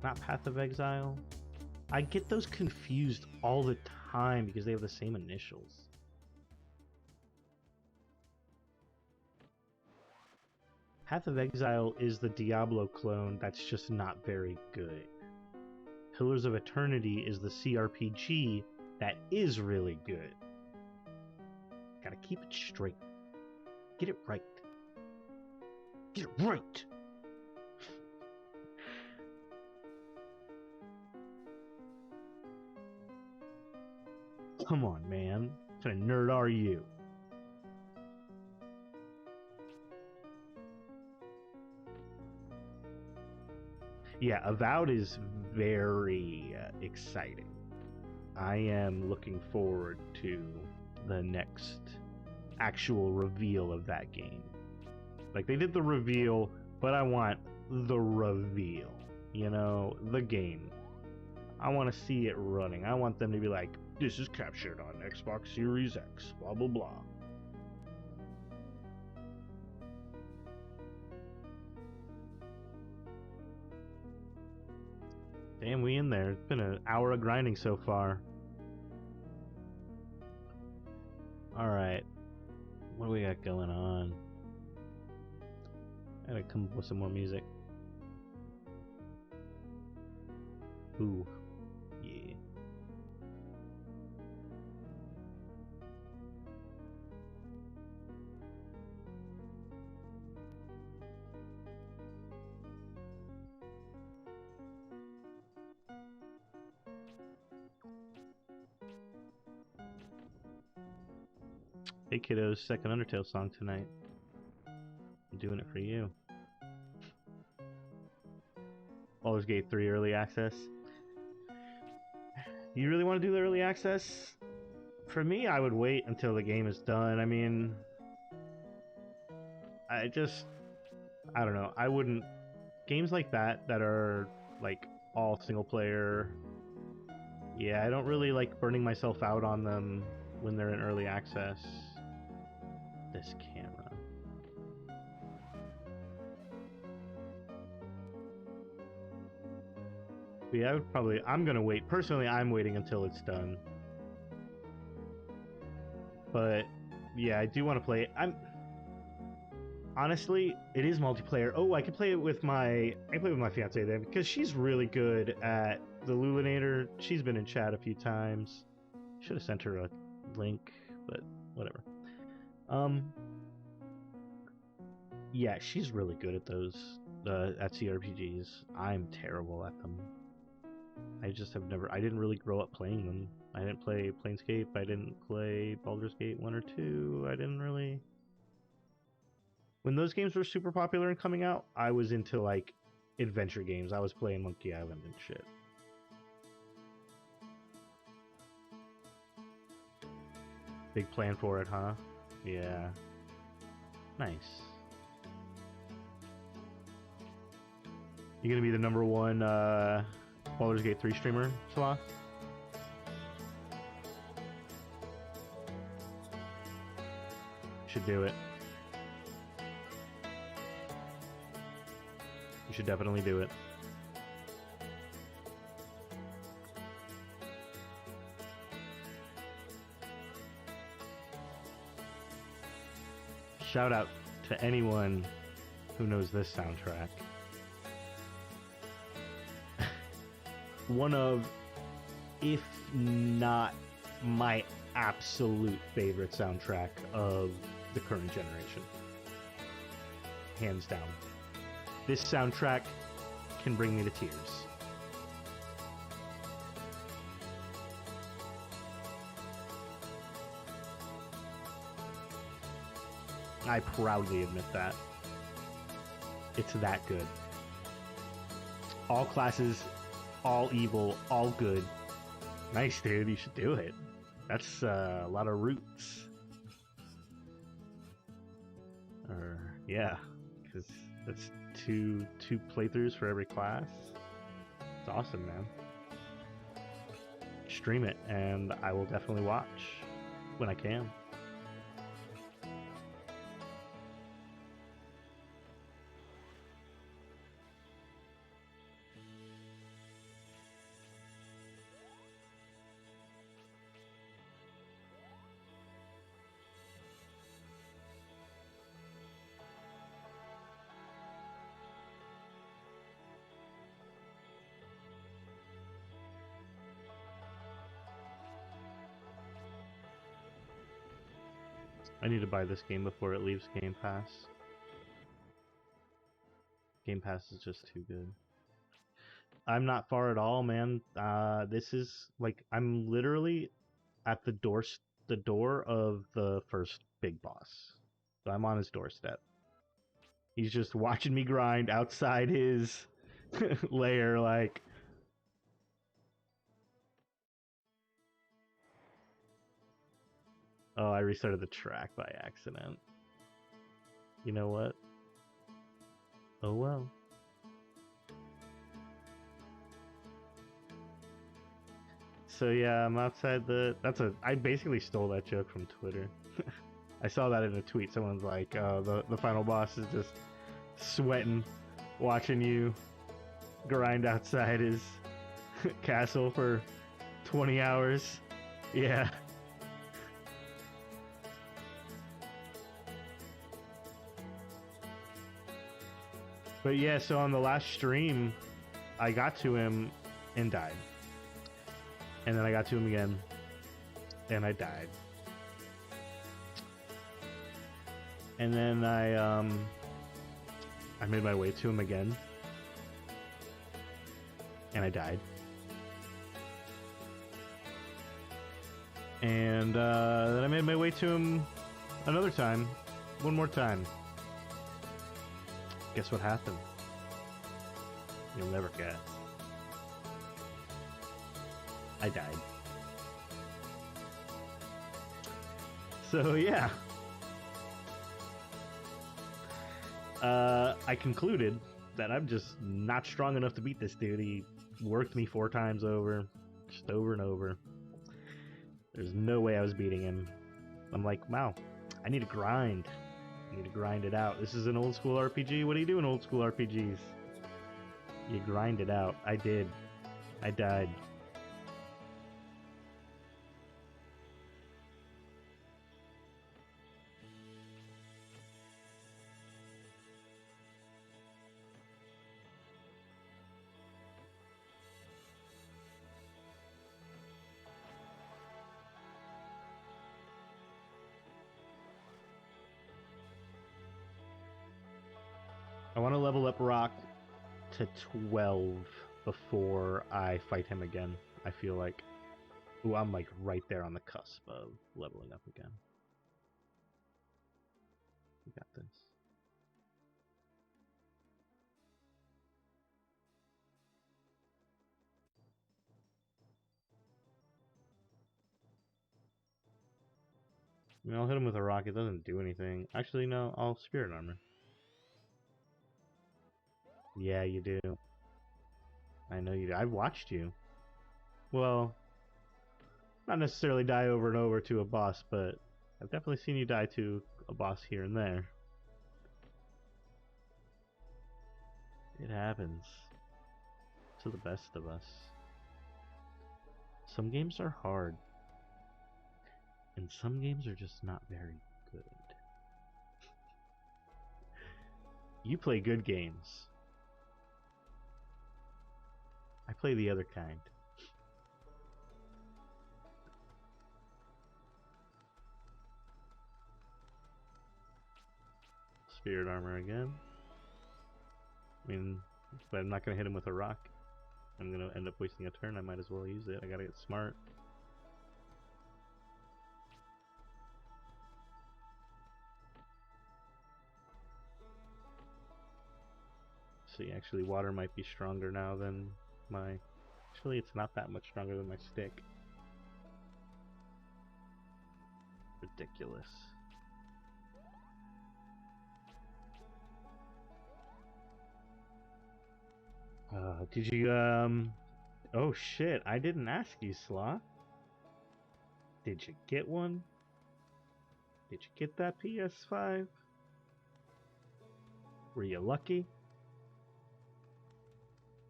Not Path of Exile? I get those confused all the time because they have the same initials. Path of Exile is the Diablo clone that's just not very good. Pillars of Eternity is the CRPG that is really good. Gotta keep it straight. Get it right. Get it right! Come on, man. What kind of nerd are you? Yeah, Avowed is very exciting. I am looking forward to the next actual reveal of that game. Like, they did the reveal, but I want the reveal. You know, the game. I want to see it running. I want them to be like, this is captured on Xbox Series X, blah blah blah. Damn, we in there. It's been an hour of grinding so far. Alright. What do we got going on? I gotta come up with some more music. Ooh. Yeah. Hey kiddos, second Undertale song tonight. I'm doing it for you. Baldur's Gate 3 early access. You really want to do the early access? For me, I would wait until the game is done. I mean, I don't know. I wouldn't... Games like that are, like, all single-player... Yeah, I don't really like burning myself out on them when they're in early access. This camera. But yeah, I'm gonna wait. Personally, I'm waiting until it's done. But yeah, I do want to play it. Honestly, it is multiplayer. Oh, I can play it with my fiance then, because she's really good at the Lulinator. She's been in chat a few times. Should have sent her a link, but whatever. Yeah, she's really good at those at CRPGs. I'm terrible at them. I just have never. I didn't really grow up playing them. I didn't play Planescape. I didn't play Baldur's Gate 1 or 2. I didn't really. When those games were super popular and coming out, I was into, like, adventure games. I was playing Monkey Island and shit. Big plan for it, huh? Yeah. Nice. You gonna be the #1 Baldur's Gate 3 streamer, Salah? Should do it. You should definitely do it. Shout out to anyone who knows this soundtrack. One of, if not my absolute favorite soundtrack of the current generation. Hands down. This soundtrack can bring me to tears. I proudly admit that. It's that good. All classes, all evil, all good. Nice, dude. You should do it. That's a lot of roots. Yeah, because that's two playthroughs for every class. It's awesome, man. Stream it, and I will definitely watch when I can. I need to buy this game before it leaves Game Pass. Game Pass is just too good. I'm not far at all, man. This is like I'm literally at the door of the first big boss. So I'm on his doorstep. He's just watching me grind outside his lair, like. Oh, I restarted the track by accident. You know what? Oh well. So yeah, I'm outside the... I basically stole that joke from Twitter. I saw that in a tweet. Someone's like, oh, the final boss is just sweating, watching you grind outside his castle for 20 hours. Yeah. But yeah, so on the last stream, I got to him and died. And then I got to him again, and I died. And then I made my way to him again, and I died. And then I made my way to him another time, one more time. Guess what happened? You'll never guess. I died. So yeah. I concluded that I'm just not strong enough to beat this dude. He worked me 4 times over, just over and over. There's no way I was beating him. I'm like, wow, I need to grind. I need to grind it out. This is an old school RPG. What do you do in old school RPGs? You grind it out. I did. I died. I want to level up Rock to 12 before I fight him again. I feel like... Ooh, I'm like right there on the cusp of leveling up again. We got this. I mean, I'll hit him with a rock. It doesn't do anything. Actually, no. I'll Spirit Armor. Yeah, you do. I know you do. I've watched you. Well, not necessarily die over and over to a boss, but I've definitely seen you die to a boss here and there. It happens to the best of us. Some games are hard. And some games are just not very good. You play good games. I play the other kind. Spirit Armor again. I mean, but I'm not going to hit him with a rock. I'm going to end up wasting a turn. I might as well use it. I got to get smart. See, actually, water might be stronger now than my... Actually, it's not that much stronger than my stick. Ridiculous. Did you, Oh shit, I didn't ask you, Sloth. Did you get one? Did you get that PS5? Were you lucky?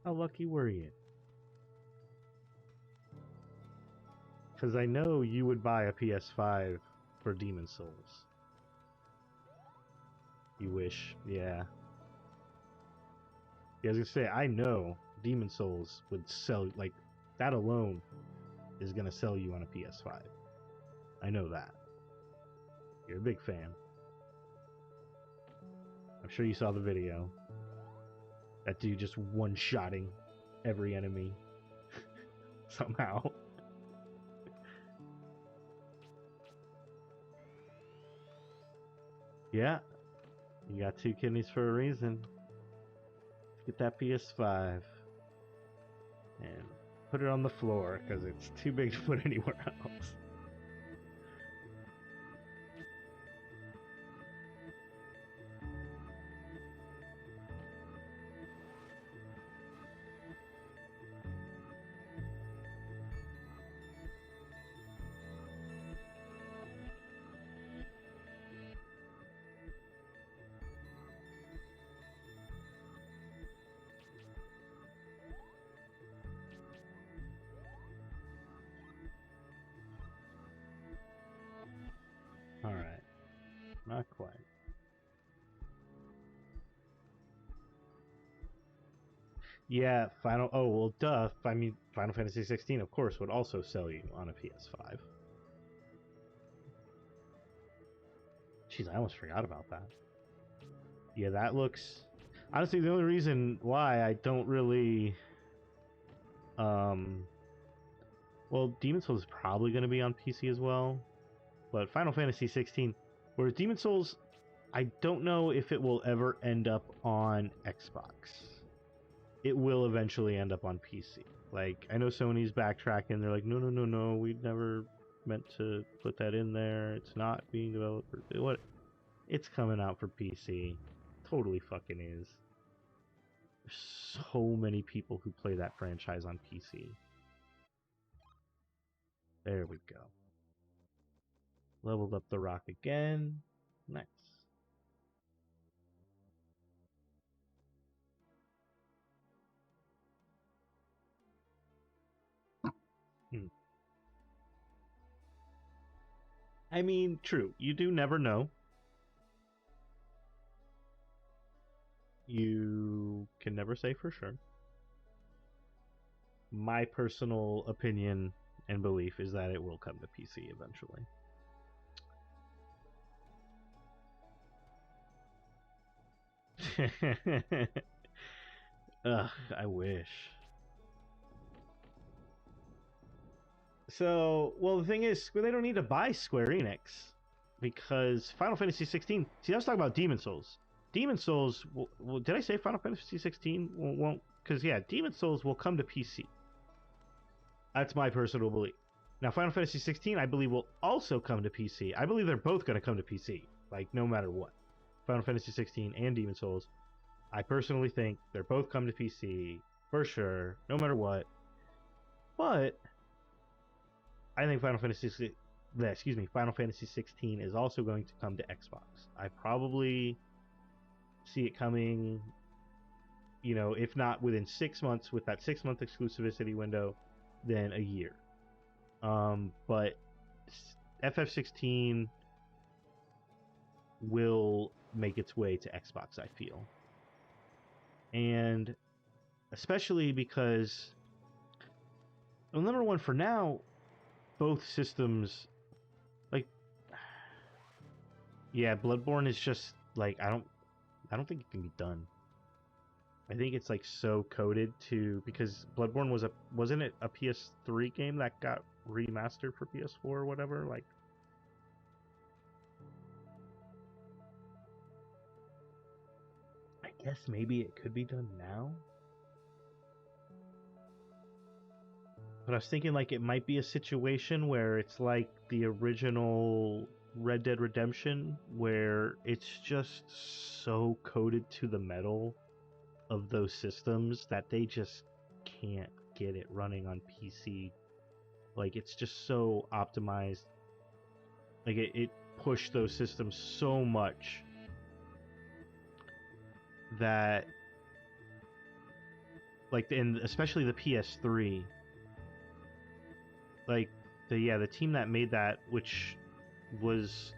How lucky were you? Because I know you would buy a PS5 for Demon Souls. You wish, yeah. Yeah, I was gonna say, I know Demon Souls would sell, like, that alone is gonna sell you on a PS5. I know that. You're a big fan. I'm sure you saw the video. That dude just one-shotting every enemy. Somehow. Yeah. You got 2 kidneys for a reason. Get that PS5. And put it on the floor, because it's too big to put anywhere else. Alright. Not quite. Yeah, oh, well, duh. I mean, Final Fantasy 16, of course, would also sell you on a PS5. Jeez, I almost forgot about that. Yeah, that looks... Honestly, the only reason why I don't really... Well, Demon Souls is probably going to be on PC as well. But Final Fantasy 16... Whereas Demon Souls, I don't know if it will ever end up on Xbox. it will eventually end up on PC. Like, I know Sony's backtracking. They're like, no, we never meant to put that in there. It's not being developed for what? It's coming out for PC. Totally fucking is. There's so many people who play that franchise on PC. There we go. Leveled up the rock again. Nice. I mean, true. You do never know. You can never say for sure. My personal opinion and belief is that it will come to PC eventually. Ugh, I wish. So, well, the thing is, they don't need to buy Square Enix because Final Fantasy 16. See, I was talking about Demon Souls. Demon Souls. Well, did I say Final Fantasy 16 won't? Because yeah, Demon Souls will come to PC. That's my personal belief. Now, Final Fantasy 16, I believe, will also come to PC. I believe they're both going to come to PC, like no matter what. Final Fantasy 16 and Demon Souls. I personally think they're both come to PC for sure, no matter what. But I think Final Fantasy 16 is also going to come to Xbox. I probably see it coming, you know, if not within 6 months with that 6-month exclusivity window, then a year. But FF16 will make its way to Xbox, I feel. And especially because, well, number one, for now, both systems, like, yeah, Bloodborne is just like, I don't think it can be done. I think it's like so coded to, because Bloodborne wasn't it a PS3 game that got remastered for PS4 or whatever? Like, I guess maybe it could be done now. But I was thinking like it might be a situation where it's like the original Red Dead Redemption, where it's just so coded to the metal of those systems that they just can't get it running on PC. Like, it's just so optimized. Like, it pushed those systems so much that, like, and especially the PS3, like, the team that made that, which was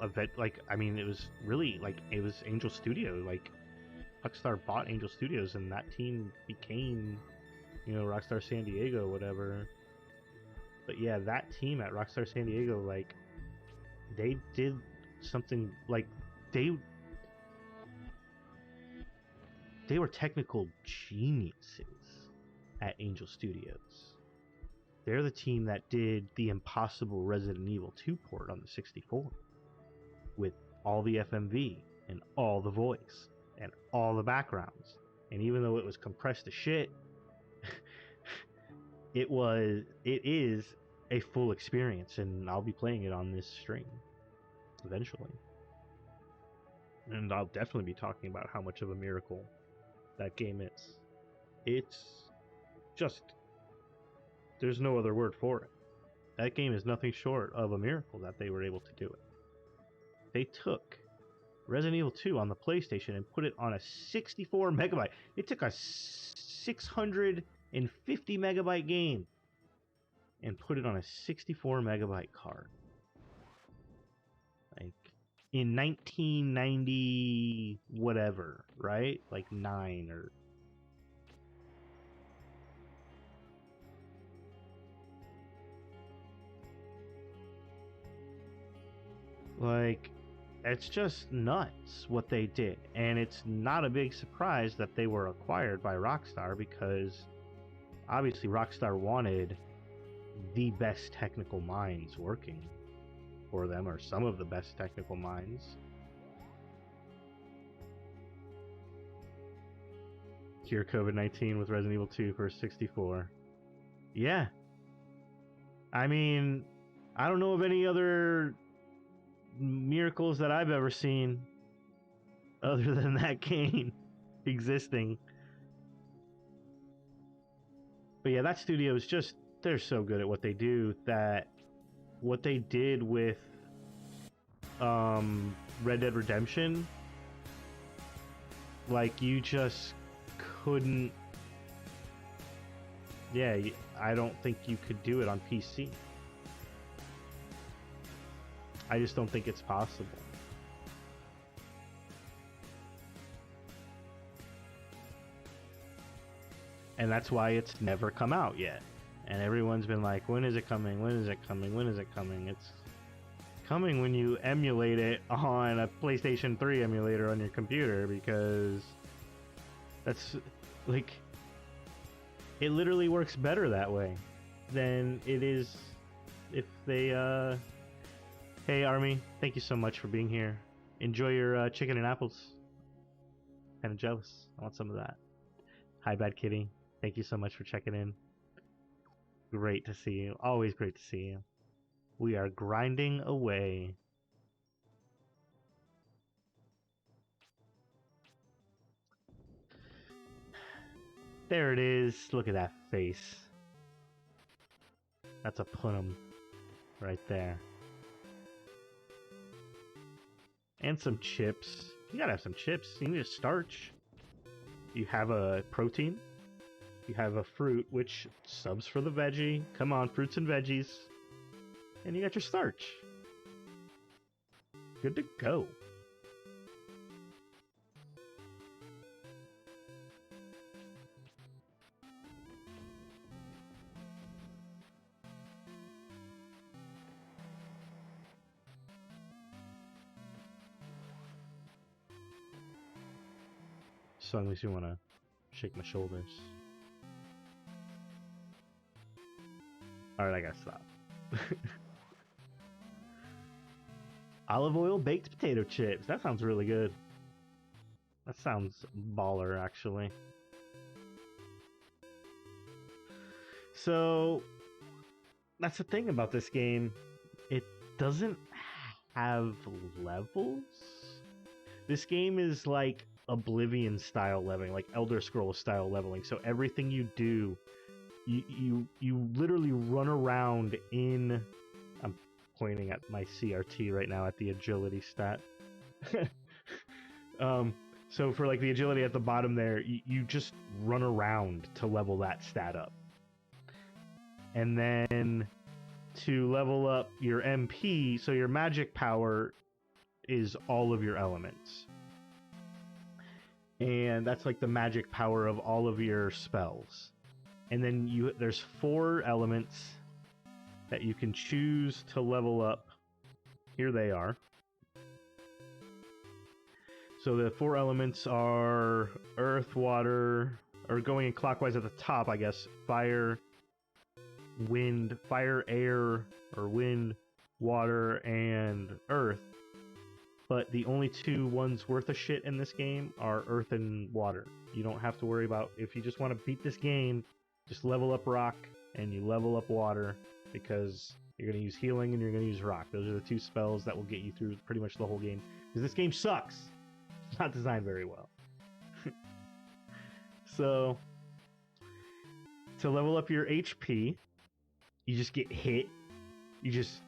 a bit, like, I mean, it was really, like, it was Angel Studio. Like, Rockstar bought Angel Studios, and that team became, you know, Rockstar San Diego, whatever. But yeah, that team at Rockstar San Diego, like, they did something, like, they were technical geniuses at Angel Studios. They're the team that did the impossible Resident Evil 2 port on the 64 with all the FMV and all the voice and all the backgrounds. And even though it was compressed to shit, it is a full experience, and I'll be playing it on this stream eventually. And I'll definitely be talking about how much of a miracle that game is. It's just, there's no other word for it. That game is nothing short of a miracle that they were able to do it. They took Resident Evil 2 on the PlayStation and put it on a 64 megabyte. It took a 650 megabyte game and put it on a 64 megabyte card. Like, in 1990 whatever, right? Like 9 or... Like, it's just nuts what they did. And it's not a big surprise that they were acquired by Rockstar, because obviously Rockstar wanted the best technical minds working for them, or some of the best technical minds. Cure COVID-19 with Resident Evil 2 for 64. Yeah. I mean, I don't know of any other miracles that I've ever seen other than that game existing. But yeah, that studio is just, they're so good at what they do that what they did with Red Dead Redemption, like, you just couldn't, yeah, I don't think you could do it on PC. I just don't think it's possible. And that's why it's never come out yet. And everyone's been like, when is it coming? When is it coming? When is it coming? It's coming when you emulate it on a PlayStation 3 emulator on your computer, because that's, like, it literally works better that way than it is if they, Hey Army, thank you so much for being here. Enjoy your chicken and apples. Kinda jealous. I want some of that. Hi Bad Kitty, thank you so much for checking in. Great to see you. Always great to see you. We are grinding away. There it is. Look at that face. That's a punum right there. And some chips. You gotta have some chips. You need a starch. You have a protein. You have a fruit, which subs for the veggie. Come on, fruits and veggies. And you got your starch. Good to go. So at least you want to shake my shoulders. Alright, I gotta stop. Olive oil baked potato chips. That sounds really good. That sounds baller, actually. So, that's the thing about this game. It doesn't have levels. This game is like Oblivion style leveling, like Elder Scrolls style leveling. So everything you do, you literally run around in. I'm pointing at my CRT right now at the agility stat. So for like the agility at the bottom there, you just run around to level that stat up. And then to level up your MP, so your magic power is all of your elements. And that's like the magic power of all of your spells. And then there's 4 elements that you can choose to level up. Here they are. So the 4 elements are earth, water, or going in clockwise at the top, I guess, fire, wind, fire, air, or wind, water, and earth. But the only 2 ones worth of shit in this game are earth and water. You don't have to worry about, if you just want to beat this game, just level up rock and you level up water, because you're going to use healing and you're going to use rock. Those are the 2 spells that will get you through pretty much the whole game. Because this game sucks. It's not designed very well. So, to level up your HP, you just get hit. You just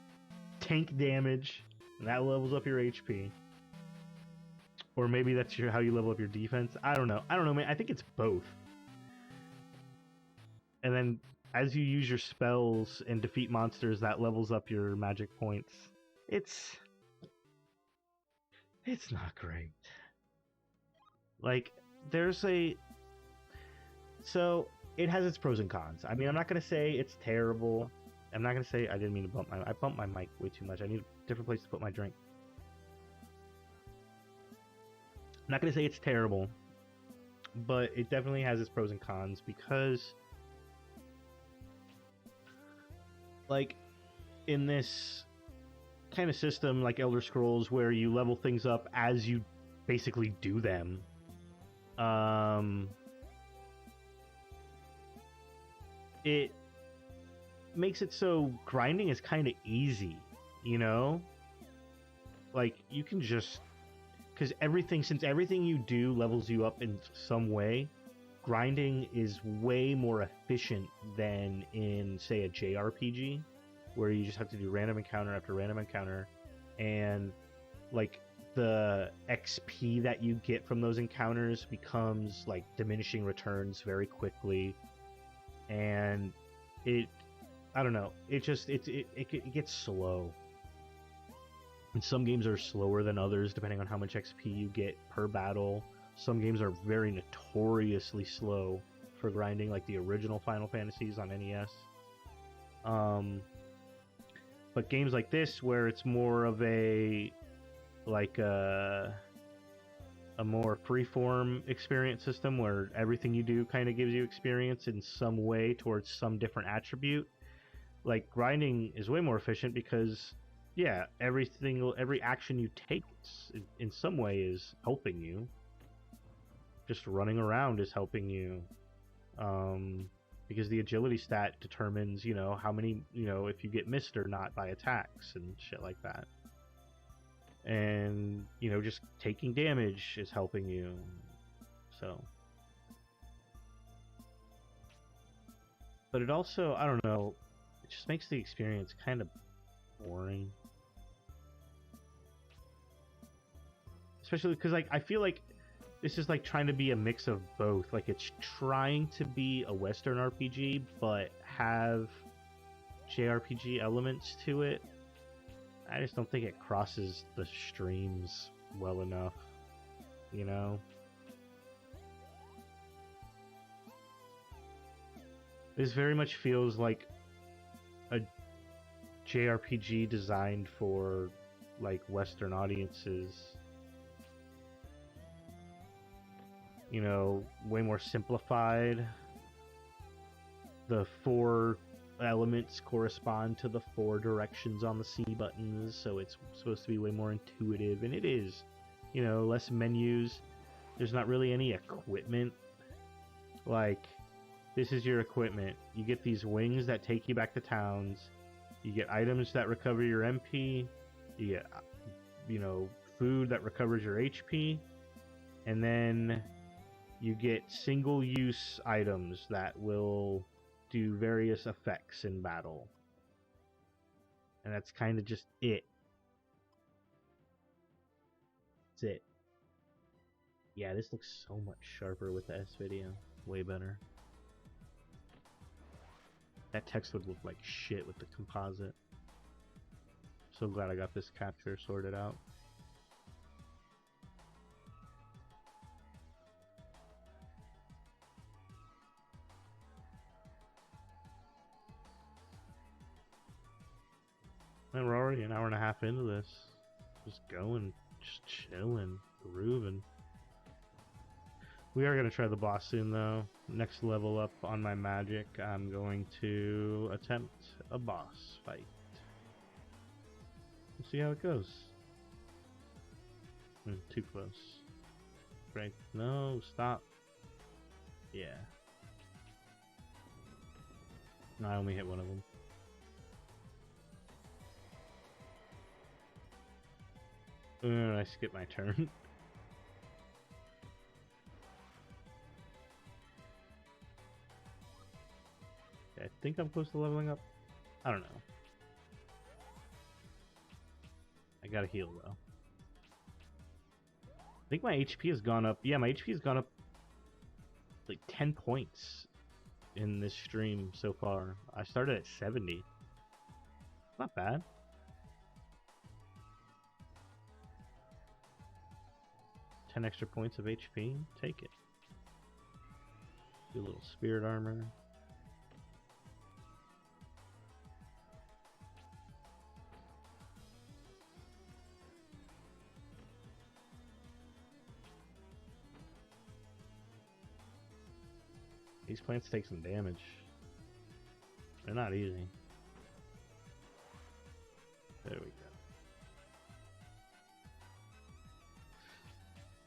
tank damage, and that levels up your HP. Or maybe that's how you level up your defense. I don't know, man. I think it's both. And then as you use your spells and defeat monsters, that levels up your magic points. It's not great. Like, so it has its pros and cons. I mean, I'm not going to say it's terrible. I'm not going to say, I didn't mean to bump I bumped my mic way too much. I need a different place to put my drink. I'm not going to say it's terrible, but it definitely has its pros and cons, because like in this kind of system like Elder Scrolls, where you level things up as you basically do them, it makes it so grinding is kind of easy, you know? Like, you can just... Because since everything you do levels you up in some way, grinding is way more efficient than in, say, a JRPG, where you just have to do random encounter after random encounter, and, like, the XP that you get from those encounters becomes, like, diminishing returns very quickly, and I don't know, it gets slow. And some games are slower than others depending on how much XP you get per battle. Some games are very notoriously slow for grinding, like the original Final Fantasies on NES. But games like this, where it's more of a more freeform experience system, where everything you do kind of gives you experience in some way towards some different attribute, like, grinding is way more efficient because, yeah, every action you take in some way is helping you. Just running around is helping you. Because the agility stat determines, how many, if you get missed or not by attacks and shit like that. And, just taking damage is helping you. So. But it also, I don't know, it just makes the experience kind of boring. Especially because, like, I feel like this is, like, trying to be a mix of both. Like, it's trying to be a Western RPG, but have JRPG elements to it. I just don't think it crosses the streams well enough, This very much feels like a JRPG designed for, like, Western audiences. Way more simplified. The 4 elements correspond to the 4 directions on the C buttons, so it's supposed to be way more intuitive, and it is. Less menus. There's not really any equipment. Like, this is your equipment. You get these wings that take you back to towns. You get items that recover your MP. You get, food that recovers your HP. And then you get single-use items that will do various effects in battle. And that's kind of just it. That's it. Yeah, this looks so much sharper with the S-Video. Way better. That text would look like shit with the composite. So glad I got this capture sorted out. And we're already an hour and a half into this. Just going, just chilling, grooving. We are going to try the boss soon, though. Next level up on my magic, I'm going to attempt a boss fight. We'll see how it goes. Too close. Right? No, stop. Yeah. No, I only hit one of them. I skipped my turn. I think I'm close to leveling up. I don't know. I gotta heal though. I think my HP has gone up. Yeah, my HP has gone up like 10 points in this stream so far. I started at 70. Not bad. Extra points of HP, take it. Do a little spirit armor. These plants take some damage. They're not easy. There we go.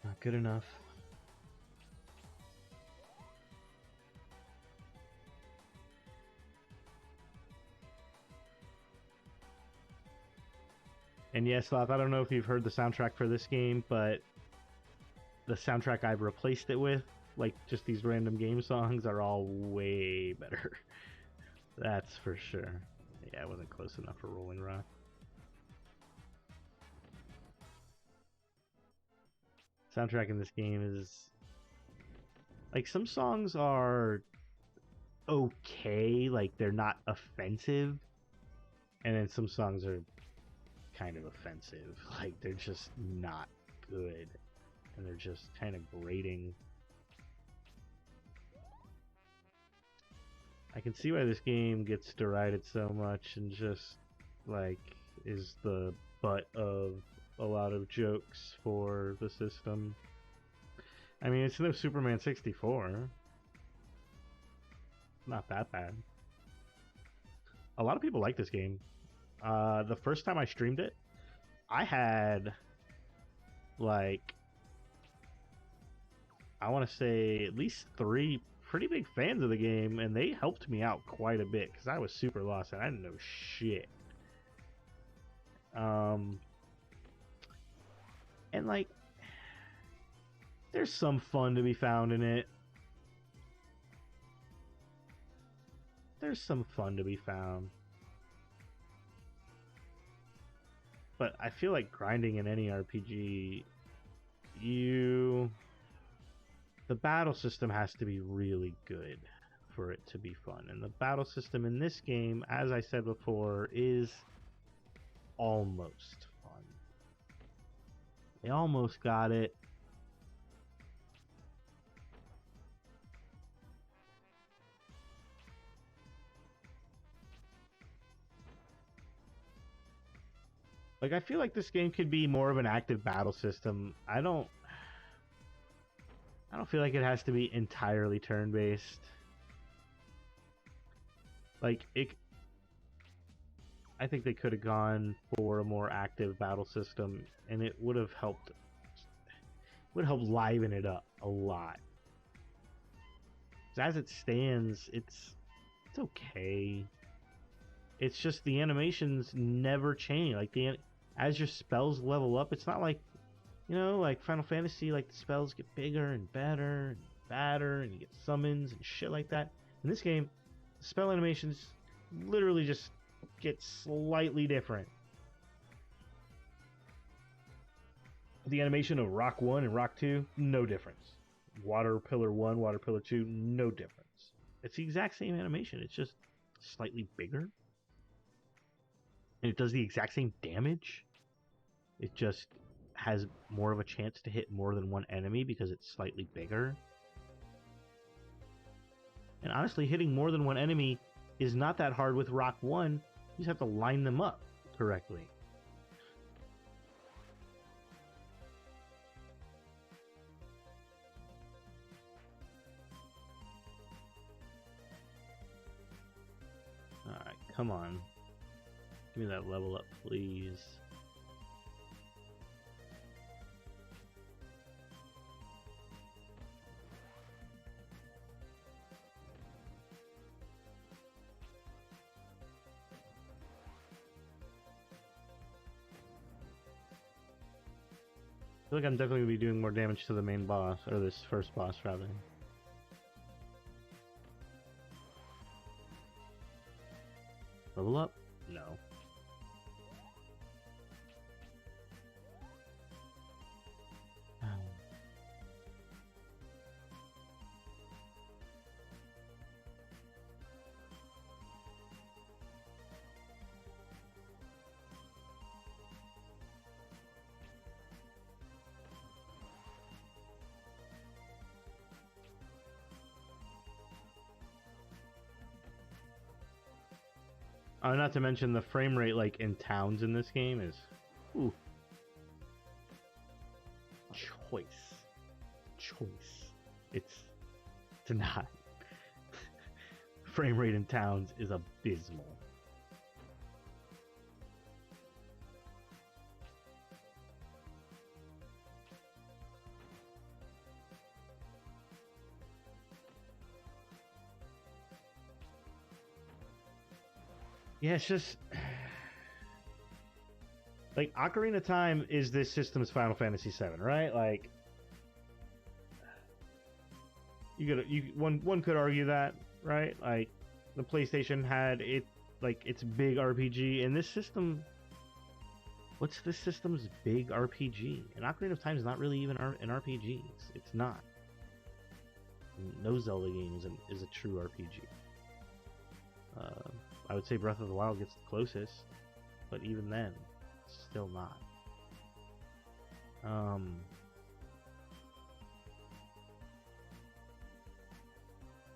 Not good enough. And yes, Sloth, I don't know if you've heard the soundtrack for this game, but the soundtrack I've replaced it with, like just these random game songs, are all way better. That's for sure. Yeah, I wasn't close enough for Rolling Rock. Soundtrack in this game is... like, some songs are okay, like they're not offensive, and then some songs are kind of offensive, like they're just not good, and they're just kind of grating. I can see why this game gets derided so much and just like is the butt of a lot of jokes for the system. I mean, it's no Superman 64. Not that bad. A lot of people like this game. The first time I streamed it, I had like, I want to say at least 3 pretty big fans of the game, and they helped me out quite a bit because I was super lost and I didn't know shit. And like, there's some fun to be found in it. There's some fun to be found. But I feel like grinding in any RPG, the battle system has to be really good for it to be fun. And the battle system in this game, as I said before, is almost fun. They almost got it. Like, I feel like this game could be more of an active battle system. I don't feel like it has to be entirely turn-based. Like, I think they could have gone for a more active battle system, and it would have helped. Would help liven it up a lot. As it stands, it's okay. It's just the animations never change. Like, as your spells level up, it's not like, you know, like Final Fantasy, like the spells get bigger and better and badder, and you get summons and shit like that. In this game, the spell animations literally just get slightly different. The animation of Rock 1 and Rock 2, no difference. Water Pillar 1, Water Pillar 2, no difference. It's the exact same animation, it's just slightly bigger. And it does the exact same damage. It just has more of a chance to hit more than one enemy because it's slightly bigger. And honestly, hitting more than one enemy is not that hard with Rock 1. You just have to line them up correctly. Alright, come on. Give me that level up, please. I feel like I'm definitely going to be doing more damage to the main boss, or this first boss, rather. Level up? No. Not to mention the frame rate, like in towns in this game, is ooh, choice. It's not. Frame rate in towns is abysmal. Yeah, it's just like Ocarina of Time is this system's Final Fantasy VII, right? Like, one could argue that, right? Like, the PlayStation had its big RPG, and this system. What's this system's big RPG? And Ocarina of Time is not really even an RPG. It's not. No Zelda game is a true RPG. I would say Breath of the Wild gets the closest, but even then, still not.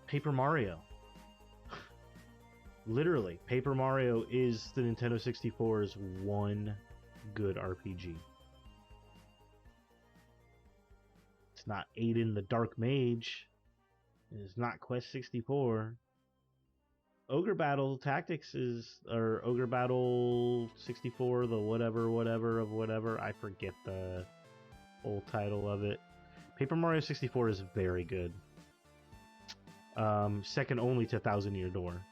Paper Mario. Literally, Paper Mario is the Nintendo 64's one good RPG. It's not Aiden the Dark Mage. It's not Quest 64. Ogre Battle Tactics or Ogre Battle 64, the whatever. I forget the full title of it. Paper Mario 64 is very good. Second only to Thousand Year Door.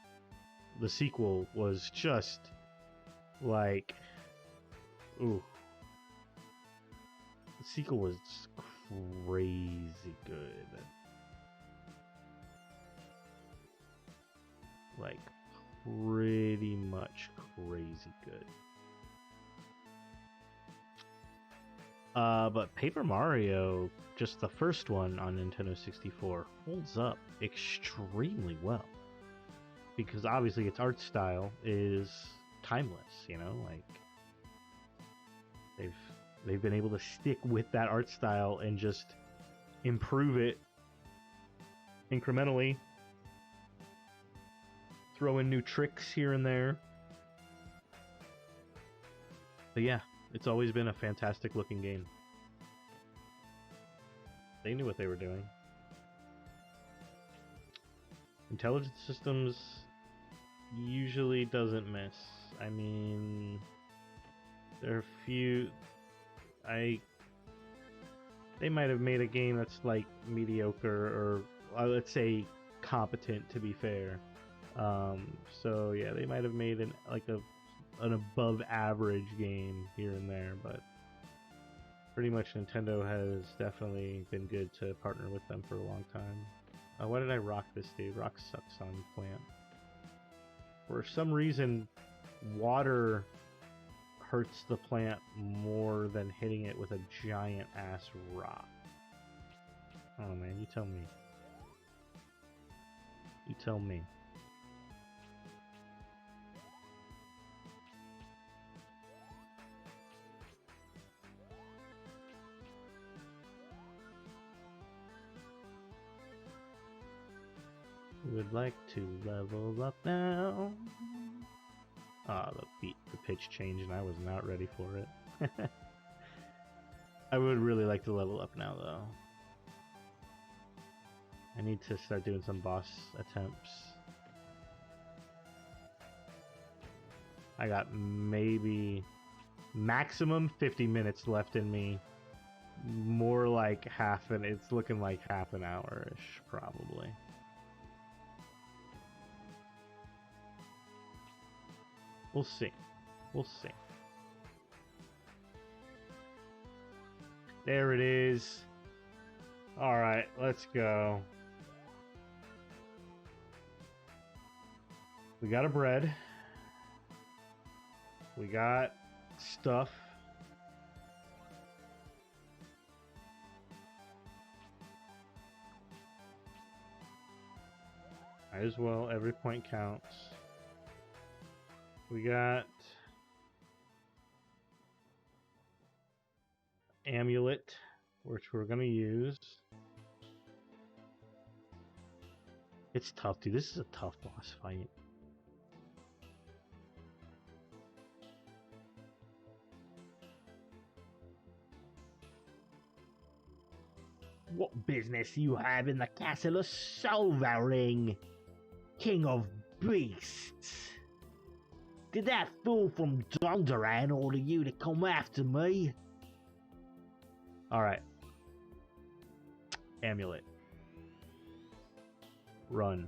The sequel was just like, ooh. The sequel was crazy good. Like, pretty much crazy good. But Paper Mario, just the first one on Nintendo 64, holds up extremely well. Because obviously its art style is timeless, you know, like they've been able to stick with that art style and just improve it incrementally, throw in new tricks here and there. But yeah, it's always been a fantastic looking game. They knew what they were doing. Intelligent Systems usually doesn't miss. I mean, there are a few. They might have made a game that's like mediocre, or let's say competent, to be fair. So yeah, they might have made an above average game here and there, but pretty much Nintendo has definitely been good to partner with them for a long time. Why did I rock this dude? Rock sucks on plant. For some reason, water hurts the plant more than hitting it with a giant ass rock. Oh man, you tell me. You tell me. Would like to level up now. Ah, the pitch changed and I was not ready for it. I would really like to level up now though. I need to start doing some boss attempts. I got maybe maximum 50 minutes left in me. More like it's looking like half an hour-ish probably. We'll see. We'll see. There it is. Alright, let's go. We got a bread. We got stuff. Might as well, every point counts. We got amulet, which we're gonna use. It's tough, dude. This is a tough boss fight. What business you have in the castle of Solvaring, king of beasts? Did that fool from Dondoran order you to come after me? Alright. Amulet. Run.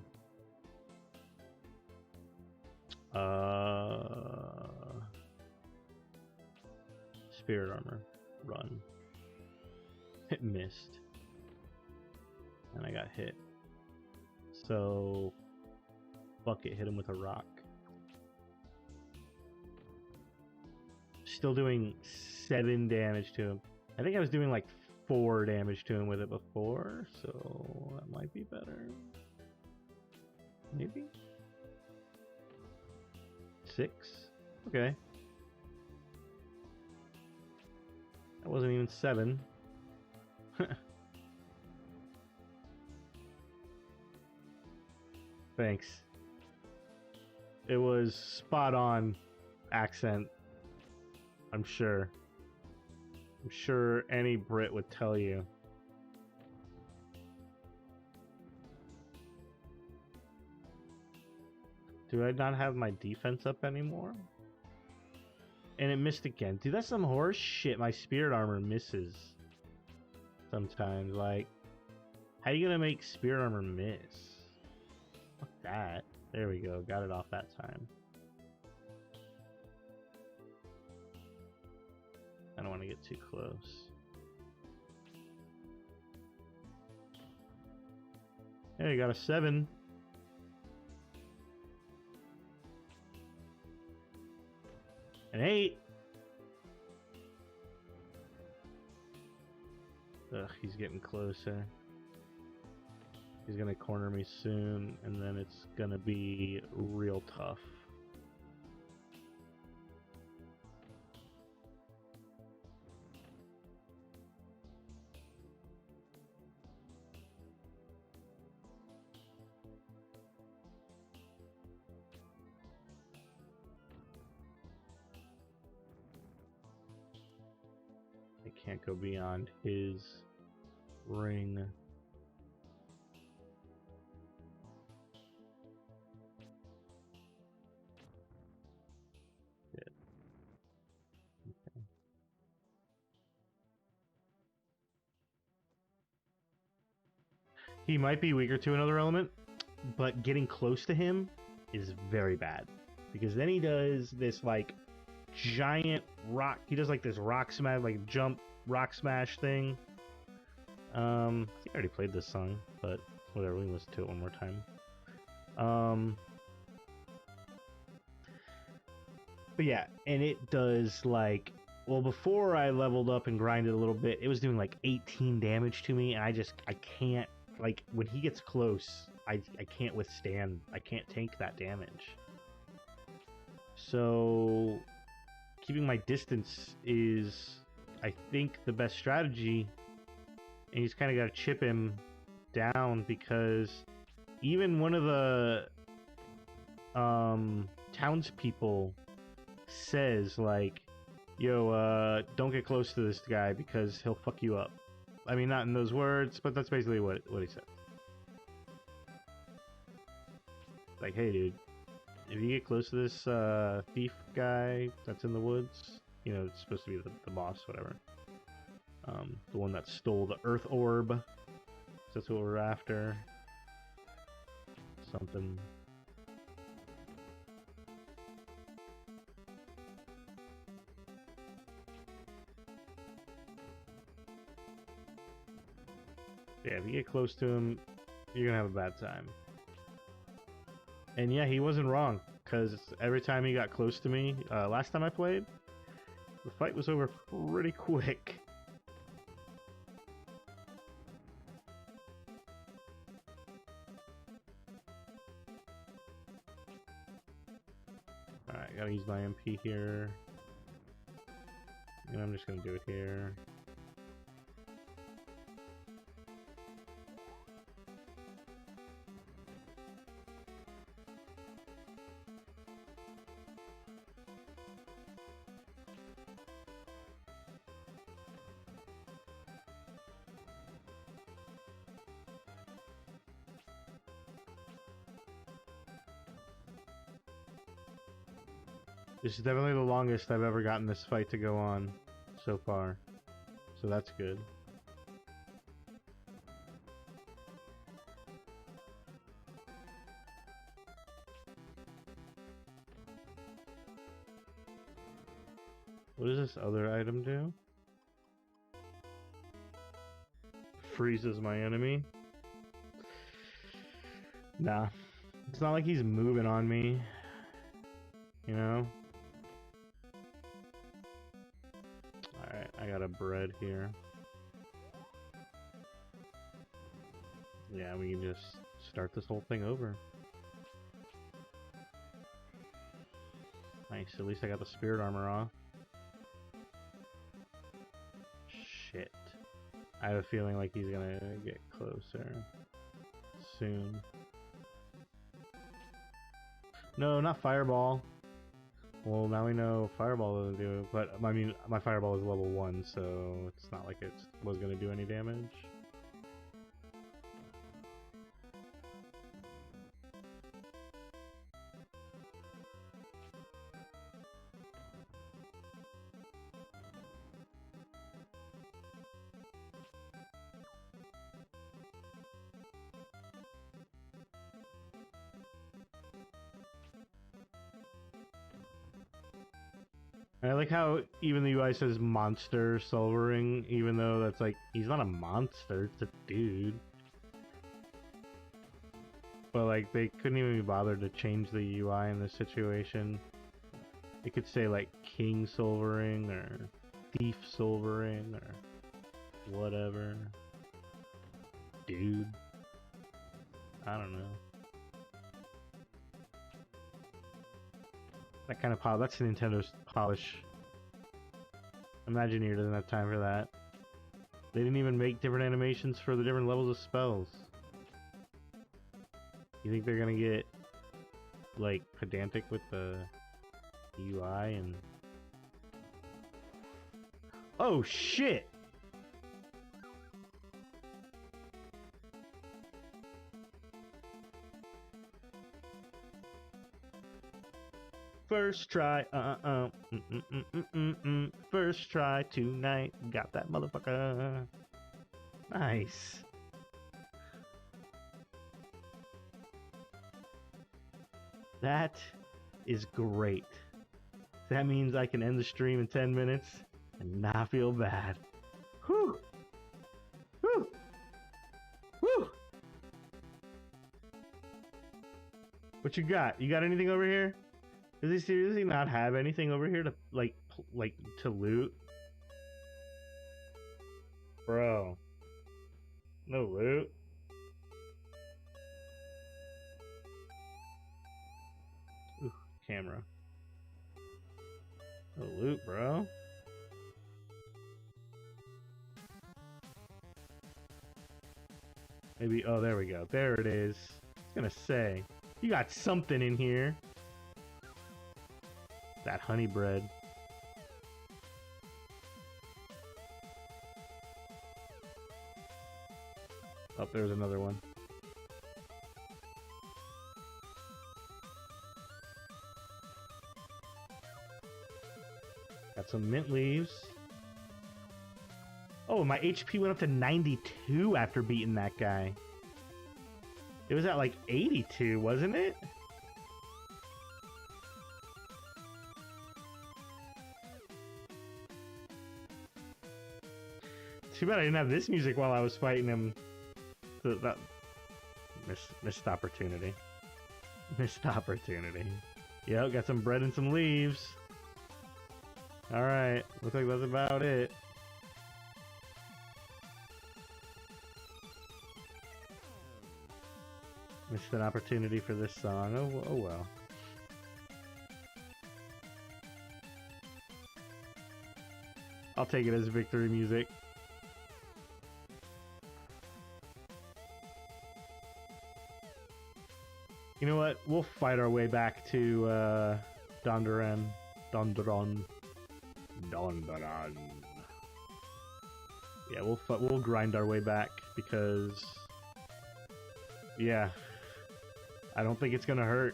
spirit armor. Run. It missed. And I got hit. So Bucket hit him with a rock. Still doing 7 damage to him. I think I was doing like 4 damage to him with it before, so that might be better. Maybe? 6? Okay. That wasn't even 7. Thanks. It was spot on accent. I'm sure. I'm sure any Brit would tell you. Do I not have my defense up anymore? And it missed again. Dude, that's some horse shit. My spirit armor misses. Sometimes, like, how you gonna make spirit armor miss? Fuck that. There we go. Got it off that time. I don't want to get too close. There, you got a 7. An 8. Ugh, he's getting closer. He's gonna corner me soon, and then it's gonna be real tough. I can't go beyond his ring. Good. Okay. He might be weaker to another element, but getting close to him is very bad. Because then he does this, like, giant rock. He does, like, this rock smash, like, jump rock smash thing. I think I already played this song, but whatever, we can listen to it one more time. But yeah, and it does, like, well, before I leveled up and grinded a little bit, it was doing, like, 18 damage to me, and I can't, like, when he gets close, I can't withstand, I can't take that damage. So keeping my distance is, I think, the best strategy, and you just kind of got to chip him down, because even one of the townspeople says, like, yo, don't get close to this guy because he'll fuck you up. I mean, not in those words, but that's basically what he said. Like, hey, dude, if you get close to this thief guy that's in the woods, you know, it's supposed to be the boss, whatever. The one that stole the Earth Orb. That's what we're after. Something. Yeah, if you get close to him, you're gonna have a bad time. And yeah, he wasn't wrong, because every time he got close to me, last time I played, the fight was over pretty quick. Alright, gotta use my MP here. And I'm just gonna do it here. This is definitely the longest I've ever gotten this fight to go on so far. So that's good. What does this other item do? Freezes my enemy. Nah. It's not like he's moving on me. You know? Alright, I got a bread here. Yeah, we can just start this whole thing over. Nice, at least I got the spirit armor off. Shit. I have a feeling like he's gonna get closer soon. No, not fireball. Well, now we know fireball doesn't do it, but I mean, my fireball is level 1, so it's not like it was gonna do any damage. I like how even the UI says monster silvering, even though that's like, he's not a monster, it's a dude. But like, they couldn't even be bothered to change the UI in this situation. It could say like king silvering or thief silvering or whatever. Dude. I don't know. That kind of polish, that's Nintendo's polish. Imagineer doesn't have time for that. They didn't even make different animations for the different levels of spells. You think they're gonna get, like, pedantic with the UI and... Oh, shit! First try, first try tonight, got that motherfucker. Nice. That is great. That means I can end the stream in 10 minutes and not feel bad. Whew. Whew. Whew. What you got? You got anything over here? Does he seriously not have anything over here to like to loot? Bro. No loot. Ooh, camera. No loot, bro. Maybe, oh, there we go. There it is. I was gonna say, you got something in here. That honey bread. Oh, there's another one. Got some mint leaves. Oh, my HP went up to 92 after beating that guy. It was at like 82, wasn't it? Too bad I didn't have this music while I was fighting him. That missed opportunity. Missed opportunity. Yep, got some bread and some leaves. Alright, looks like that's about it. Missed an opportunity for this song. Oh well. I'll take it as victory music. You know what? We'll fight our way back to Dondoran. Dondoran. Yeah, we'll grind our way back because, yeah, I don't think it's gonna hurt.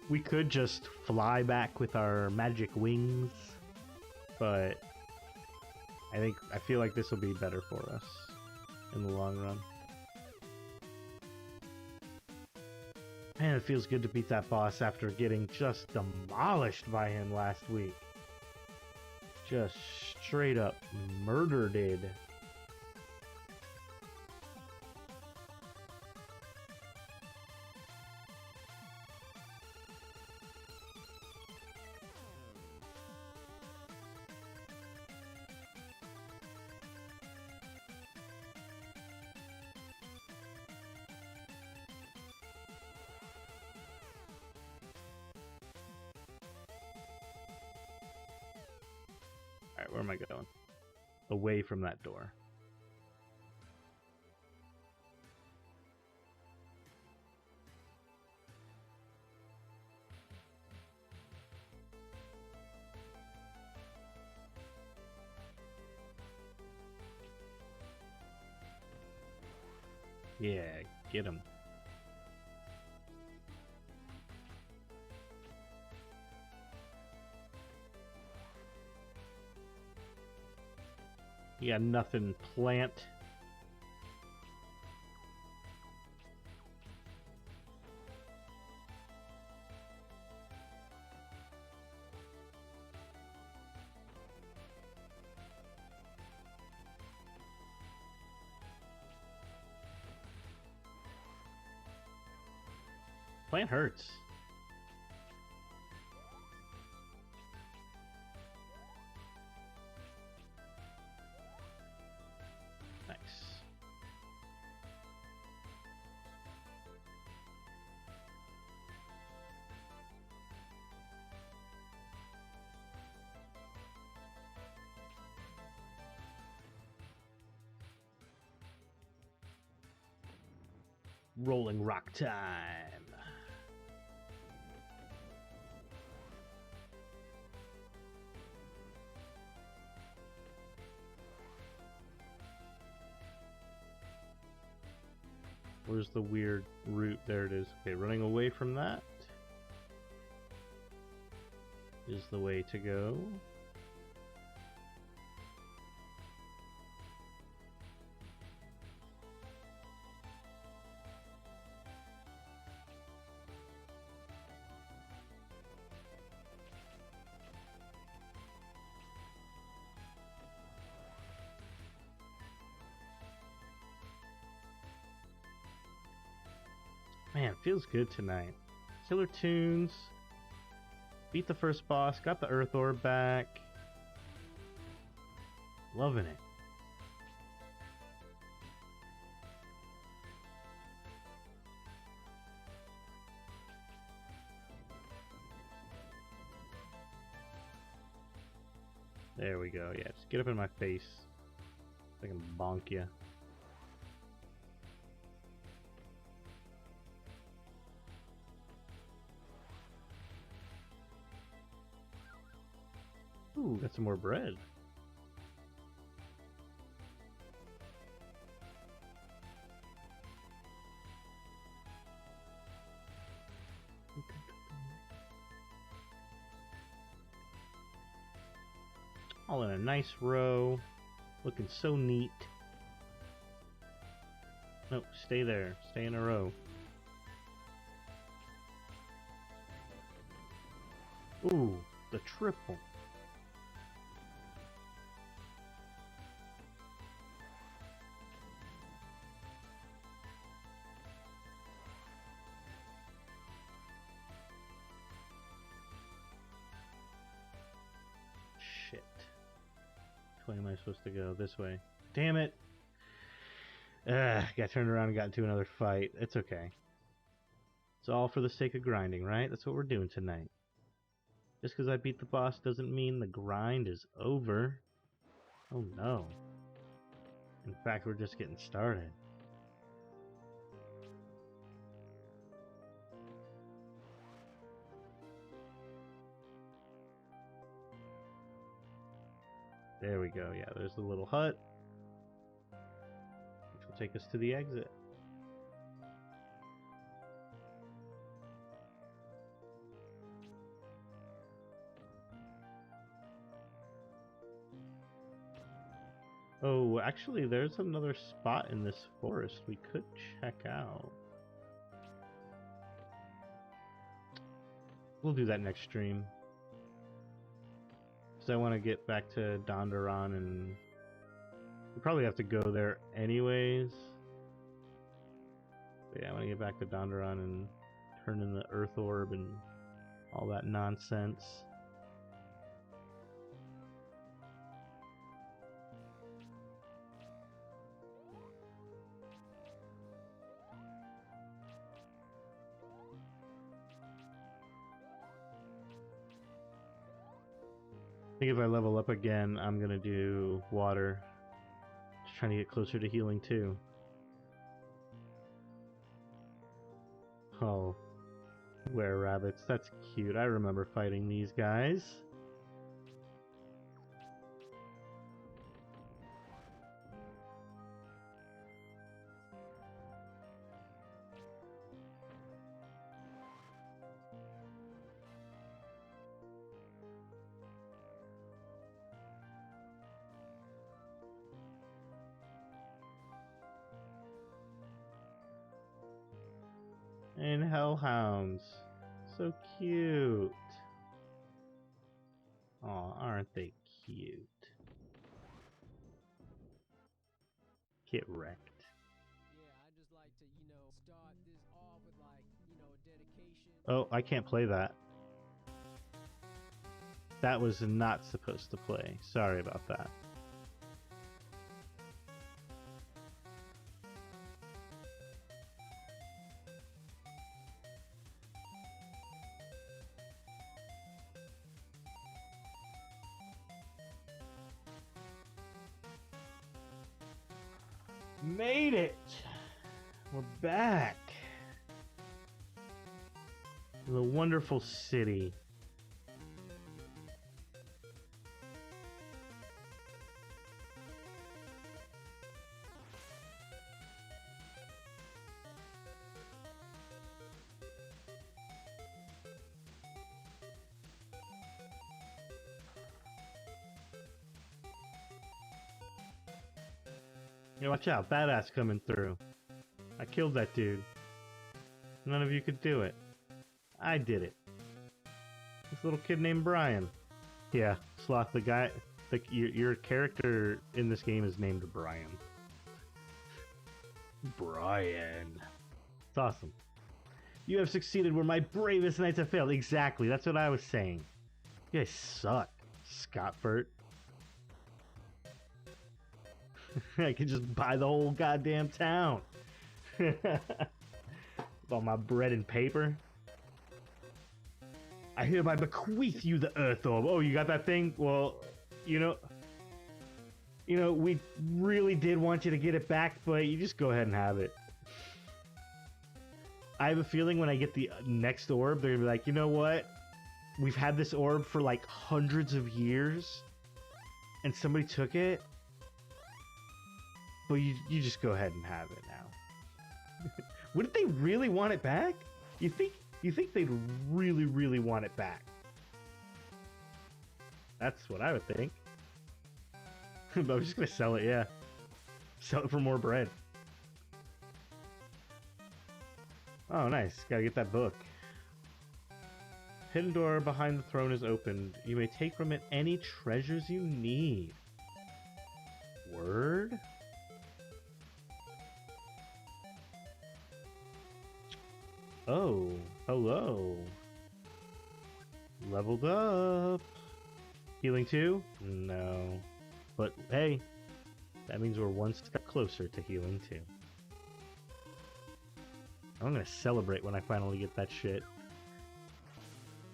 We could just fly back with our magic wings, but I feel like this will be better for us in the long run. Man, it feels good to beat that boss after getting just demolished by him last week. Just straight up murdered it. Alright, where am I going? Away from that door. Yeah, get him. You got nothing, plant. Plant hurts. Nice. Rolling rock time. Where's the weird route? There it is. Okay, running away from that is the way to go. Man, feels good tonight. Killer tunes. Beat the first boss. Got the Earth Orb back. Loving it. There we go. Yeah, just get up in my face. I can bonk you. Ooh, got some more bread. All in a nice row. Looking so neat. Nope, stay there. Stay in a row. Ooh, the triple. Shit. Which way am I supposed to go? This way. Damn it! Got turned around and got into another fight. It's okay. It's all for the sake of grinding, right? That's what we're doing tonight. Just because I beat the boss doesn't mean the grind is over. Oh no. In fact, we're just getting started. There we go. Yeah, there's the little hut, which will take us to the exit. Oh, actually, there's another spot in this forest we could check out. We'll do that next stream. Because I want to get back to Dondoran, and we probably have to go there anyways. But yeah, I want to get back to Dondoran and turn in the Earth Orb and all that nonsense. I think if I level up again, I'm gonna do water. Just trying to get closer to healing too. Oh, were-rabbits, that's cute. I remember fighting these guys. And hellhounds. So cute. Aw, aren't they cute? Get wrecked. Yeah, I just like to, start this off with dedication. Oh, I can't play that. That was not supposed to play. Sorry about that. Made it! We're back! The wonderful city. Hey, watch out, badass coming through. I killed that dude. None of you could do it. I did it. This little kid named Brian. Yeah, Sloth, the guy, your character in this game is named Brian. Brian. It's awesome. You have succeeded where my bravest knights have failed. Exactly, that's what I was saying. You guys suck, Scottfurt. I could just buy the whole goddamn town. With all my bread and paper. I hereby bequeath you the Earth Orb. Oh, you got that thing? Well, you know, we really did want you to get it back, but you just go ahead and have it. I have a feeling when I get the next orb, they're gonna be like, you know what? We've had this orb for like hundreds of years, and somebody took it. But you just go ahead and have it now. Wouldn't they really want it back? You think they'd really want it back? That's what I would think. But I'm just gonna sell it, yeah. Sell it for more bread. Oh, nice. Gotta get that book. Hidden door behind the throne is opened. You may take from it any treasures you need. Word? Oh, hello. Leveled up. Healing 2? No. But hey, that means we're one step closer to healing 2. I'm gonna celebrate when I finally get that shit.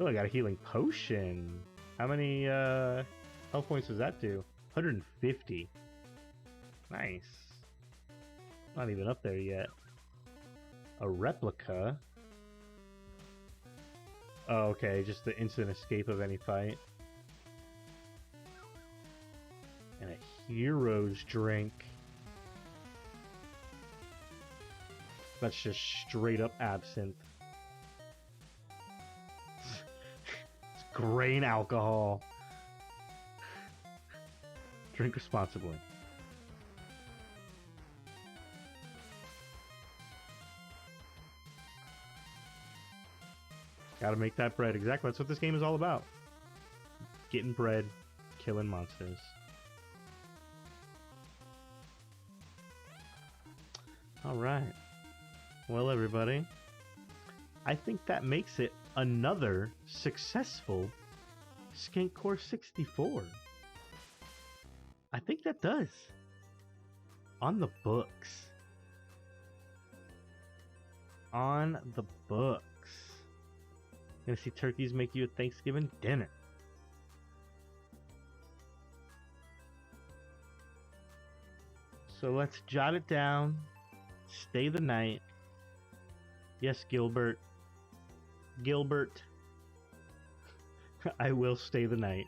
Oh, I got a healing potion. How many health points does that do? 150. Nice. Not even up there yet. A replica? Oh, okay, just the instant escape of any fight. And a hero's drink. That's just straight up absinthe. It's grain alcohol. Drink responsibly. Gotta make that bread. Exactly, that's what this game is all about. Getting bread, killing monsters. Alright. Well, everybody, I think that makes it another successful SkankCore64. I think that does. On the books. On the books. Gonna see turkeys make you a Thanksgiving dinner. So let's jot it down. Stay the night. Yes, Gilbert. Gilbert. I will stay the night.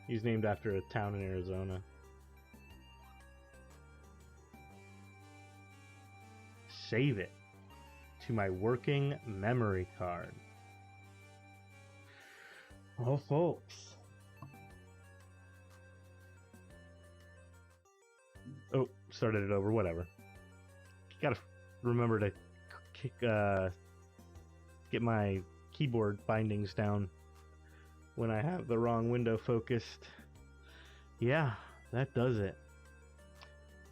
He's named after a town in Arizona. Save it to my working memory card. Well, folks. Oh, started it over. Whatever. Gotta remember to get my keyboard bindings down when I have the wrong window focused. Yeah, that does it.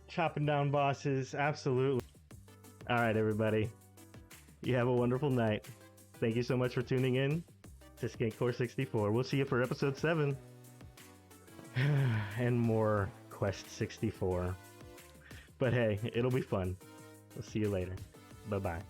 Chopping down bosses, absolutely. Alright, everybody. You have a wonderful night. Thank you so much for tuning in to SkankCore64. We'll see you for episode 7. And more Quest 64. But hey, it'll be fun. We'll see you later. Bye-bye.